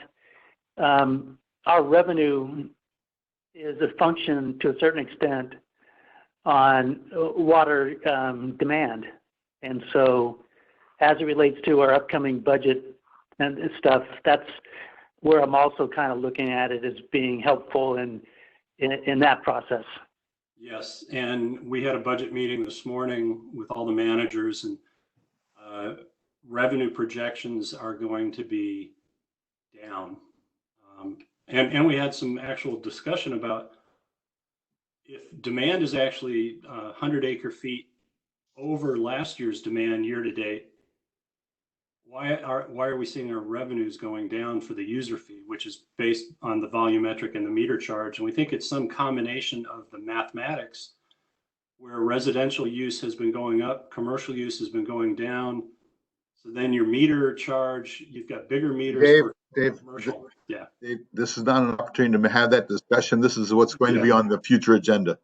our revenue is a function to a certain extent on water demand. And so as it relates to our upcoming budget and stuff, that's where I'm also kind of looking at it as being helpful in that process. Yes, and we had a budget meeting this morning with all the managers, and revenue projections are going to be down. And we had some actual discussion about if demand is actually 100 acre feet over last year's demand year to date, why are we seeing our revenues going down for the user fee, which is based on the volumetric and the meter charge? And we think it's some combination of the mathematics where residential use has been going up, commercial use has been going down. So then your meter charge, you've got bigger meters for commercial. Yeah. Dave, this is not an opportunity to have that discussion. This is what's going to be on the future agenda.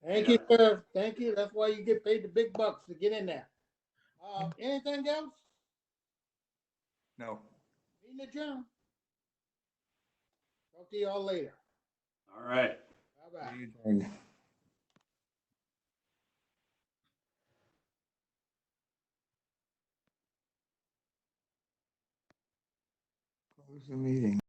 Thank you, sir. Thank you. That's why you get paid the big bucks to get in there. Anything else? No. Meeting adjourned. Talk to y'all later. All right. Bye-bye. Close the meeting.